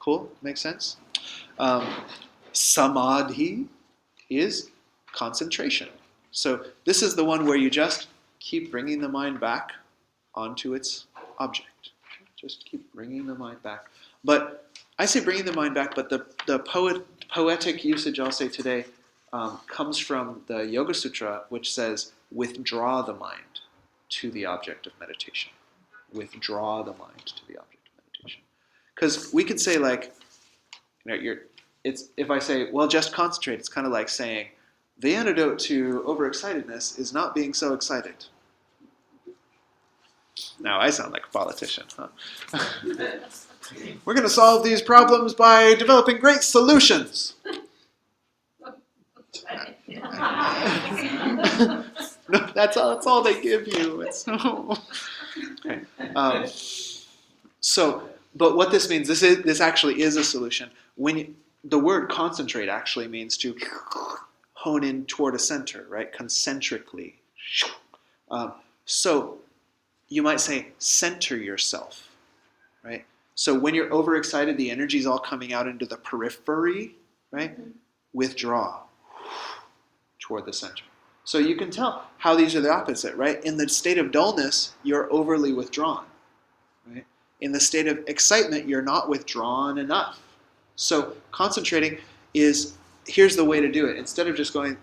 A: Cool? Makes sense? Samadhi is concentration. So this is the one where you just keep bringing the mind back onto its object. Just keep bringing the mind back. But I say bringing the mind back, but the poetic usage I'll say today comes from the Yoga Sutra, which says, withdraw the mind to the object of meditation. Withdraw the mind to the object of meditation. Because we could say if I say, well, just concentrate, it's kind of like saying, the antidote to overexcitedness is not being so excited. Now I sound like a politician, huh? We're going to solve these problems by developing great solutions. No, that's all they give you. Okay. But what this means, this actually is a solution. The word concentrate actually means to hone in toward a center, right? Concentrically. So you might say center yourself, right? So when you're overexcited, the energy is all coming out into the periphery, right? Withdraw toward the center. So you can tell how these are the opposite, right? In the state of dullness, you're overly withdrawn, right? In the state of excitement, you're not withdrawn enough. So concentrating is, here's the way to do it. Instead of just going,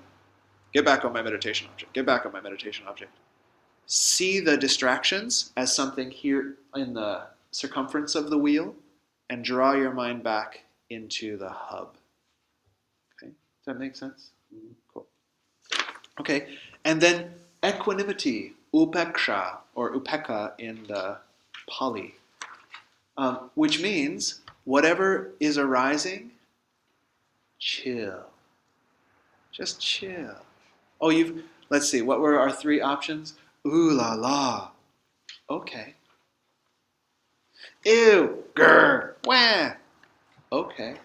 A: get back on my meditation object, get back on my meditation object. See the distractions as something here in the circumference of the wheel and draw your mind back into the hub. Okay, does that make sense? Cool. Okay, and then equanimity, upeksha, or upeka in the Pali, which means whatever is arising, chill. Just chill. Oh, let's see, what were our 3 options? Ooh la la. Okay. Ew, grr, wah. Okay.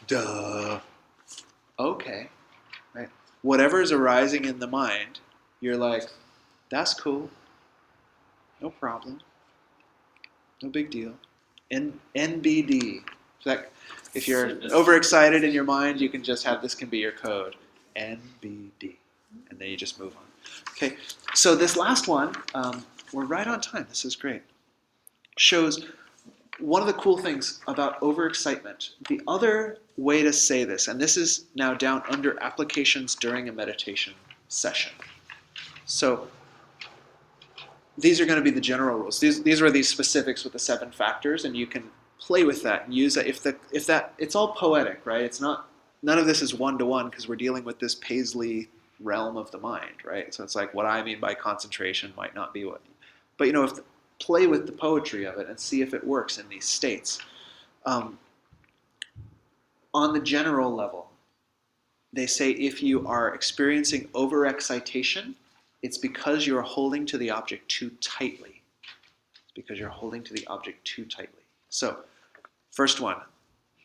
A: Duh. Okay. Right. Whatever is arising in the mind, you're like, that's cool. No problem. No big deal. NBD. If you're overexcited in your mind, you can just have this can be your code. NBD. And then you just move on. Okay, so this last one, we're right on time. This is great. Shows one of the cool things about overexcitement. The other way to say this, and this is now down under applications during a meditation session. So these are going to be the general rules. These are these specifics with the 7 factors, and you can play with that and use that. If that it's all poetic, right? It's not. None of this is one-to-one because we're dealing with this Paisley realm of the mind, right? So it's like what I mean by concentration might not be what. But play with the poetry of it and see if it works in these states. On the general level, they say if you are experiencing overexcitation, it's because you're holding to the object too tightly. It's because you're holding to the object too tightly. So, first one,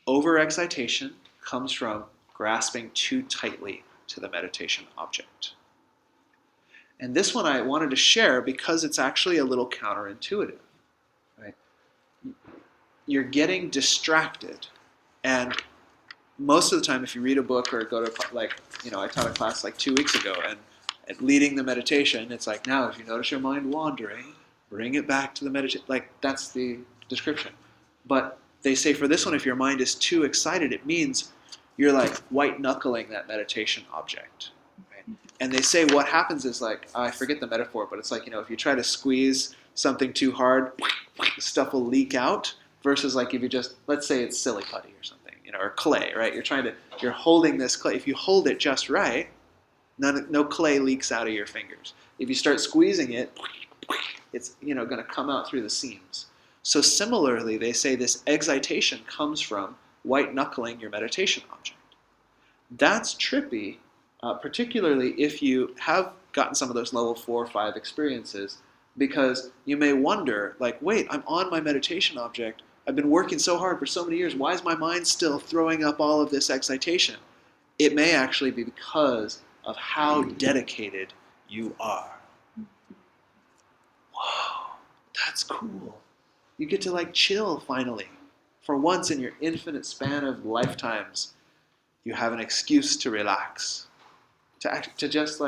A: overexcitation comes from grasping too tightly to the meditation object. And this one I wanted to share because it's actually a little counterintuitive. Right? You're getting distracted, and most of the time, if you read a book or go to I taught a class 2 weeks ago, and leading the meditation, it's like, now if you notice your mind wandering, bring it back to the meditation. That's the description. But they say for this one, if your mind is too excited, it means you're white knuckling that meditation object. Right? And they say what happens is I forget the metaphor, but it's if you try to squeeze something too hard, stuff will leak out. Versus if you just, let's say it's silly putty or something, or clay, right? You're holding this clay. If you hold it just right, no clay leaks out of your fingers. If you start squeezing it, it's going to come out through the seams. So similarly, they say this excitation comes from white knuckling your meditation object. That's trippy, particularly if you have gotten some of those level 4 or 5 experiences, because you may wonder, wait, I'm on my meditation object. I've been working so hard for so many years. Why is my mind still throwing up all of this excitation? It may actually be because of how dedicated you are. Whoa, that's cool. You get to chill finally. For once in your infinite span of lifetimes, you have an excuse to relax, to just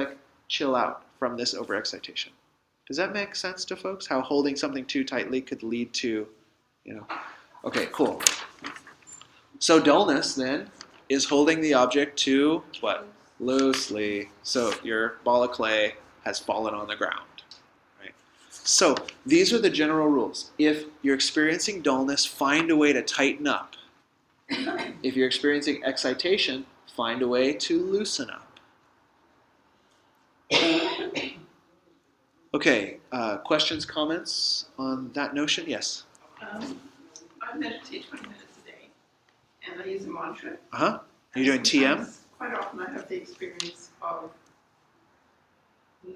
A: chill out from this overexcitation. Does that make sense to folks? How holding something too tightly could lead to, Okay, cool. So dullness then is holding the object too, what? Loosely. So your ball of clay has fallen on the ground. So these are the general rules. If you're experiencing dullness, find a way to tighten up. If you're experiencing excitation, find a way to loosen up. Okay, questions, comments on that notion? Yes?
B: I meditate 20 minutes a day, and I use a mantra.
A: Uh-huh. You're doing TM?
B: Quite often I have the experience of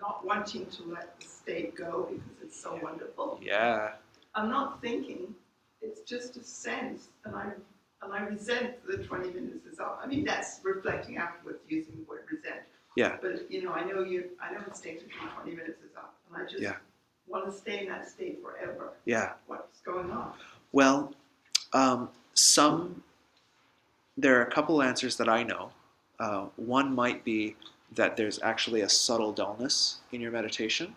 B: not wanting to let the state go because it's so wonderful.
A: Yeah.
B: I'm not thinking, it's just a sense, and I resent the 20 minutes is up. I mean, that's reflecting afterwards using the word resent.
A: Yeah.
B: But I know the state between 20 minutes is up, and I just want to stay in that state forever.
A: Yeah.
B: What's going on?
A: Well, there are a couple answers that I know. One might be that there's actually a subtle dullness in your meditation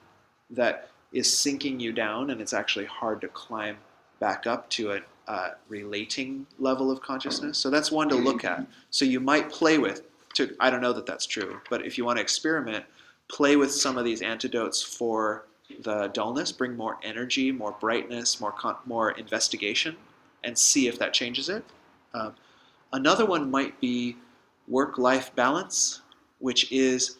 A: that is sinking you down, and it's actually hard to climb back up to a relating level of consciousness. So that's one to look at. So you might play with, I don't know that that's true, but if you want to experiment, play with some of these antidotes for the dullness, bring more energy, more brightness, more investigation, and see if that changes it. Another one might be work-life balance, which is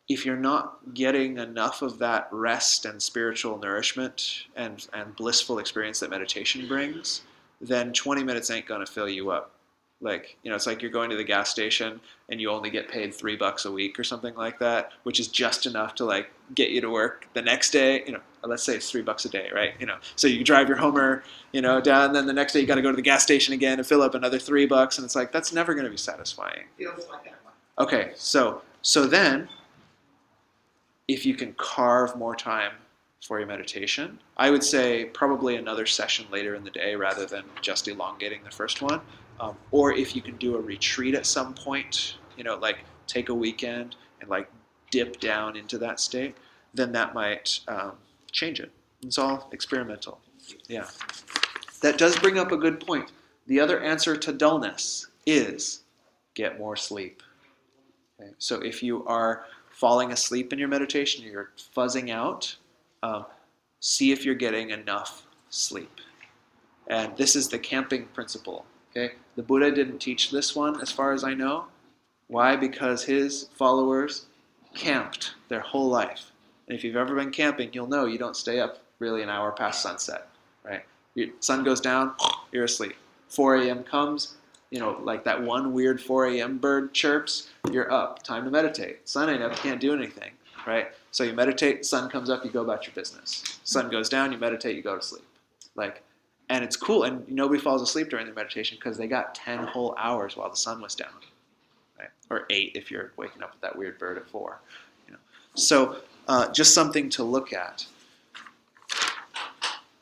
A: if you're not getting enough of that rest and spiritual nourishment and blissful experience that meditation brings, then 20 minutes ain't going to fill you up. Like, it's like you're going to the gas station and you only get paid $3 a week or something like that, which is just enough to like get you to work the next day. Let's say it's $3 a day, right? So you drive your Homer, down, and then the next day you got to go to the gas station again and fill up another $3, and it's like that's never going to be satisfying.
B: Feels like that one.
A: Okay, so then, if you can carve more time for your meditation, I would say probably another session later in the day rather than just elongating the first one. Or if you can do a retreat at some point, like take a weekend and like dip down into that state, then that might change it. It's all experimental. Yeah. That does bring up a good point. The other answer to dullness is get more sleep. Okay? So if you are falling asleep in your meditation, you're fuzzing out, see if you're getting enough sleep. And this is the camping principle. Okay? The Buddha didn't teach this one as far as I know. Why? Because his followers camped their whole life. And if you've ever been camping, you'll know you don't stay up really an hour past sunset. Right? Sun goes down, you're asleep. 4 a.m. comes, like that one weird 4 a.m. bird chirps, you're up. Time to meditate. Sun ain't up, you can't do anything. Right? So you meditate, sun comes up, you go about your business. Sun goes down, you meditate, you go to sleep. And it's cool, and nobody falls asleep during their meditation because they got 10 whole hours while the sun was down, right? Or 8 if you're waking up with that weird bird at 4. So just something to look at.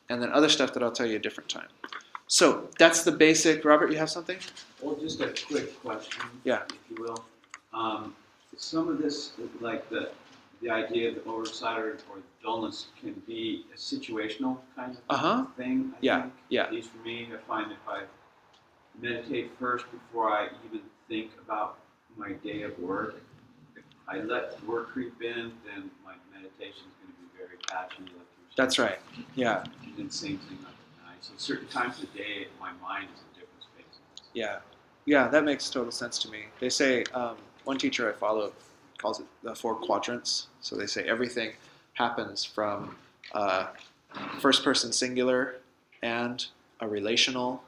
A: And then other stuff that I'll tell you a different time. So that's the basic. Robert, you have something?
C: Well, just a quick question,
A: Yeah.
C: if you will. Some of this, like the idea of the oversight or dullness, can be a situational kind of thing. I think. At least for me, I find if I meditate first before I even think about my day of work, if I let work creep in, then my meditation is going to be very patchy. Like
A: That's right. Yeah.
C: And then same thing like at night. So certain times of the day, my mind is in different spaces.
A: Yeah. Yeah, that makes total sense to me. They say, one teacher I follow calls it the 4 quadrants. So they say everything happens from first person singular and a relational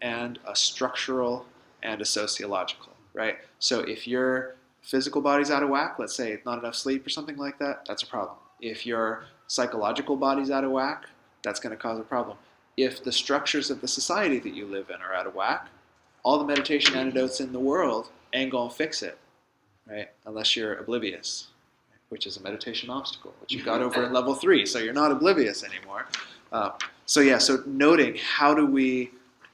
A: and a structural and a sociological, right? So if your physical body's out of whack, let's say not enough sleep or something like that, that's a problem. If your psychological body's out of whack, that's going to cause a problem. If the structures of the society that you live in are out of whack, all the meditation antidotes in the world ain't going to fix it, right? Unless you're oblivious, which is a meditation obstacle, which you got over in level 3, so you're not oblivious anymore. So noting how do we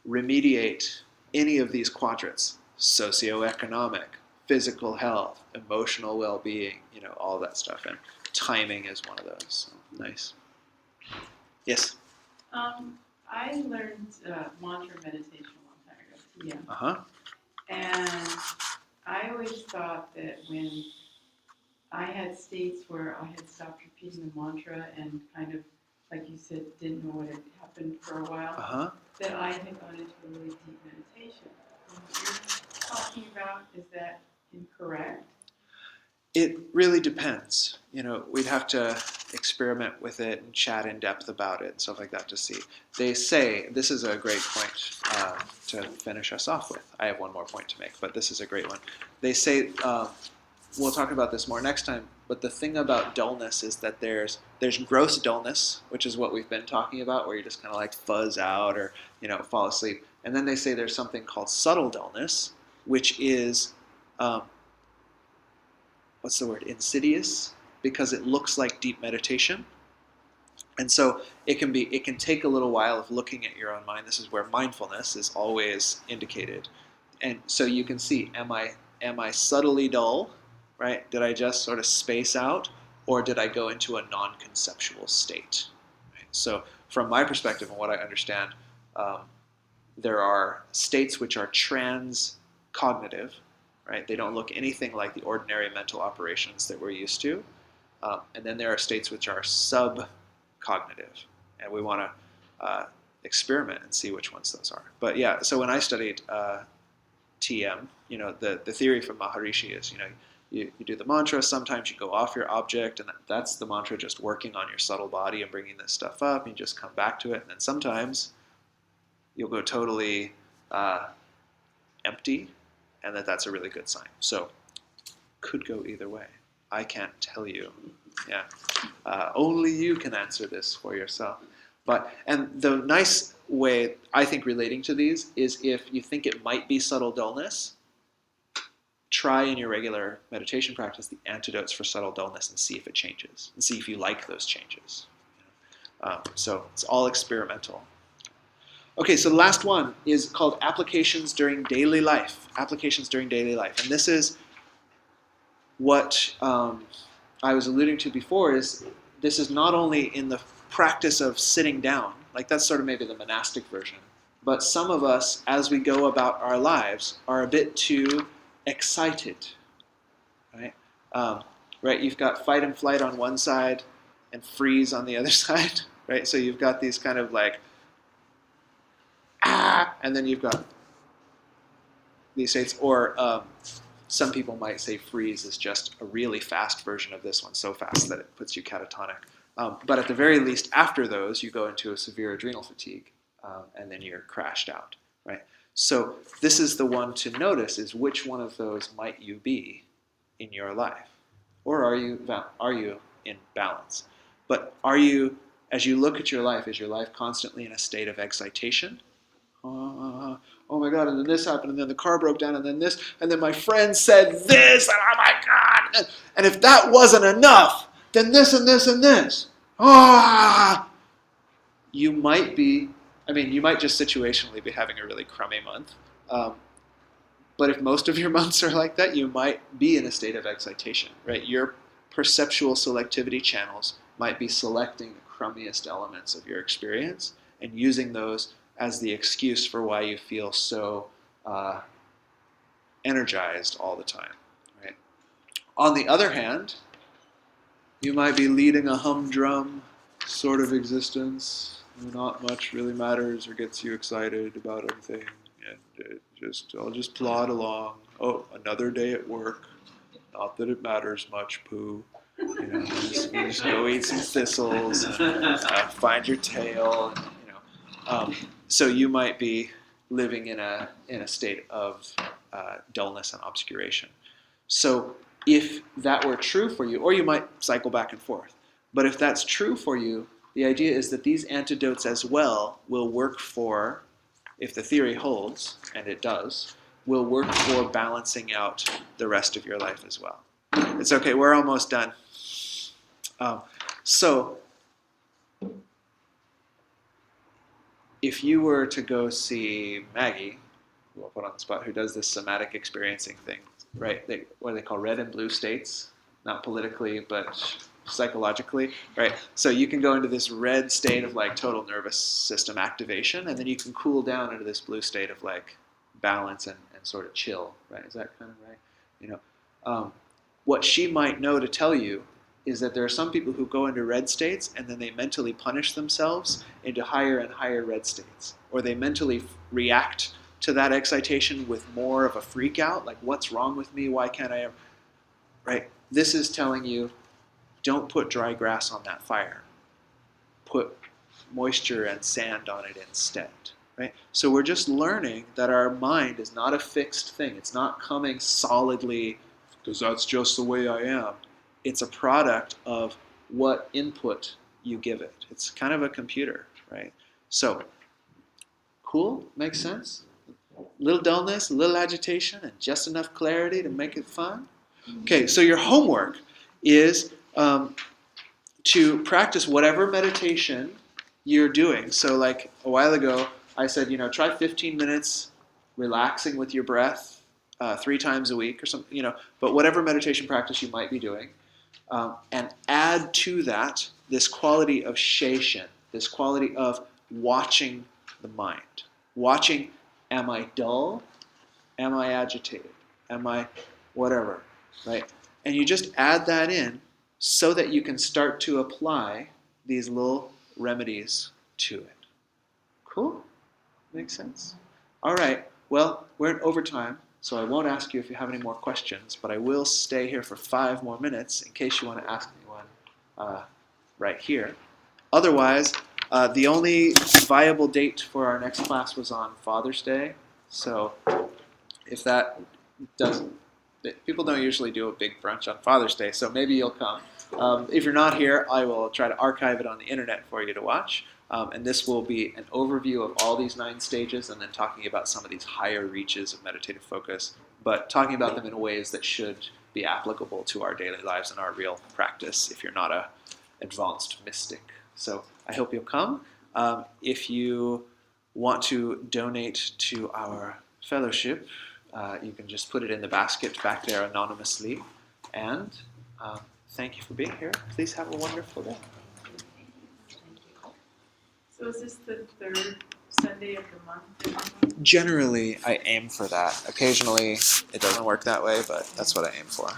A: remediate any of these quadrants, socioeconomic, physical health, emotional well-being, all that stuff, and timing is one of those. So, nice. Yes?
B: I learned mantra meditation a long time ago, TM.
A: Uh-huh.
B: And I always thought that when I had states where I had stopped repeating the mantra and kind of, like you said, didn't know what had happened for a while,
A: Uh-huh.
B: that I had gone into a really deep meditation. And what you're talking about, is that incorrect?
A: It really depends. We'd have to experiment with it and chat in depth about it and stuff like that to see. They say, this is a great point to finish us off with. I have one more point to make, but this is a great one. They say, we'll talk about this more next time, but the thing about dullness is that there's gross dullness, which is what we've been talking about, where you just kind of like fuzz out or, fall asleep. And then they say there's something called subtle dullness, which is, what's the word, insidious, because it looks like deep meditation. And so it can take a little while of looking at your own mind. This is where mindfulness is always indicated. And so you can see, am I subtly dull, right? Did I just sort of space out, or did I go into a non-conceptual state? Right? So from my perspective and what I understand, there are states which are transcognitive, right? They don't look anything like the ordinary mental operations that we're used to. And then there are states which are subcognitive, and we want to experiment and see which ones those are. But yeah, so when I studied TM, the theory from Maharishi is, you do the mantra, sometimes you go off your object, and that's the mantra just working on your subtle body and bringing this stuff up, and you just come back to it, and then sometimes you'll go totally empty, and that's a really good sign. So could go either way. I can't tell you. Yeah, only you can answer this for yourself. And the nice way, I think, relating to these is if you think it might be subtle dullness, try in your regular meditation practice the antidotes for subtle dullness and see if it changes, and see if you like those changes. So it's all experimental. Okay, so the last one is called applications during daily life. Applications during daily life. And this is what I was alluding to before, is this is not only in the practice of sitting down, like that's sort of maybe the monastic version, but some of us, as we go about our lives, are a bit too excited, right? Right, you've got fight and flight on one side and freeze on the other side, right? So you've got these kind of like, and then you've got these states, or some people might say freeze is just a really fast version of this one, so fast that it puts you catatonic. But at the very least, after those, you go into a severe adrenal fatigue, and then you're crashed out, right? So this is the one to notice, is which one of those might you be in your life? Or are you in balance? But are you, as you look at your life, is your life constantly in a state of excitation? Oh my God, and then this happened, and then the car broke down, and then this, and then my friend said this, and oh my God, and if that wasn't enough, then this and this and this. You might be, you might just situationally be having a really crummy month. But if most of your months are like that, you might be in a state of excitation, right? Your perceptual selectivity channels might be selecting the crummiest elements of your experience and using those as the excuse for why you feel so energized all the time, right? On the other hand, you might be leading a humdrum sort of existence. Not much really matters or gets you excited about anything, and I'll just plod along. Oh, another day at work. Not that it matters much, poo. Just go eat some thistles, and, find your tail. So you might be living in a state of dullness and obscuration. So if that were true for you, or you might cycle back and forth, but if that's true for you, the idea is that these antidotes as well will work for, if the theory holds, and it does, will work for balancing out the rest of your life as well. It's okay, we're almost done. So if you were to go see Maggie, who I'll put on the spot, who does this somatic experiencing thing, right? What they call red and blue states, not politically, but psychologically, right? So you can go into this red state of like total nervous system activation, and then you can cool down into this blue state of like balance and sort of chill, right? Is that kind of right? What she might know to tell you is that there are some people who go into red states and then they mentally punish themselves into higher and higher red states, or they mentally react to that excitation with more of a freak out, like what's wrong with me? Why can't I ever? Right? This is telling you, don't put dry grass on that fire. Put moisture and sand on it instead. Right? So we're just learning that our mind is not a fixed thing. It's not coming solidly because that's just the way I am. It's a product of what input you give it. It's kind of a computer, right? So, cool? Makes sense? A little dullness, a little agitation, and just enough clarity to make it fun? Okay, so your homework is to practice whatever meditation you're doing. So like a while ago, I said, try 15 minutes relaxing with your breath 3 times a week or something, but whatever meditation practice you might be doing, and add to that this quality of sheishin, this quality of watching the mind. Watching, am I dull? Am I agitated? Am I whatever, right? And you just add that in so that you can start to apply these little remedies to it. Cool? Makes sense? All right. Well, we're in overtime, so I won't ask you if you have any more questions, but I will stay here for 5 more minutes in case you want to ask me one right here. Otherwise, the only viable date for our next class was on Father's Day, so if that doesn't, people don't usually do a big brunch on Father's Day, so maybe you'll come. If you're not here, I will try to archive it on the internet for you to watch. And this will be an overview of all these 9 stages and then talking about some of these higher reaches of meditative focus, but talking about them in ways that should be applicable to our daily lives and our real practice if you're not a advanced mystic. So I hope you'll come. If you want to donate to our fellowship, you can just put it in the basket back there anonymously. And thank you for being here. Please have a wonderful day.
B: So is this the 3rd Sunday of the month?
A: Generally, I aim for that. Occasionally, it doesn't work that way, but that's what I aim for.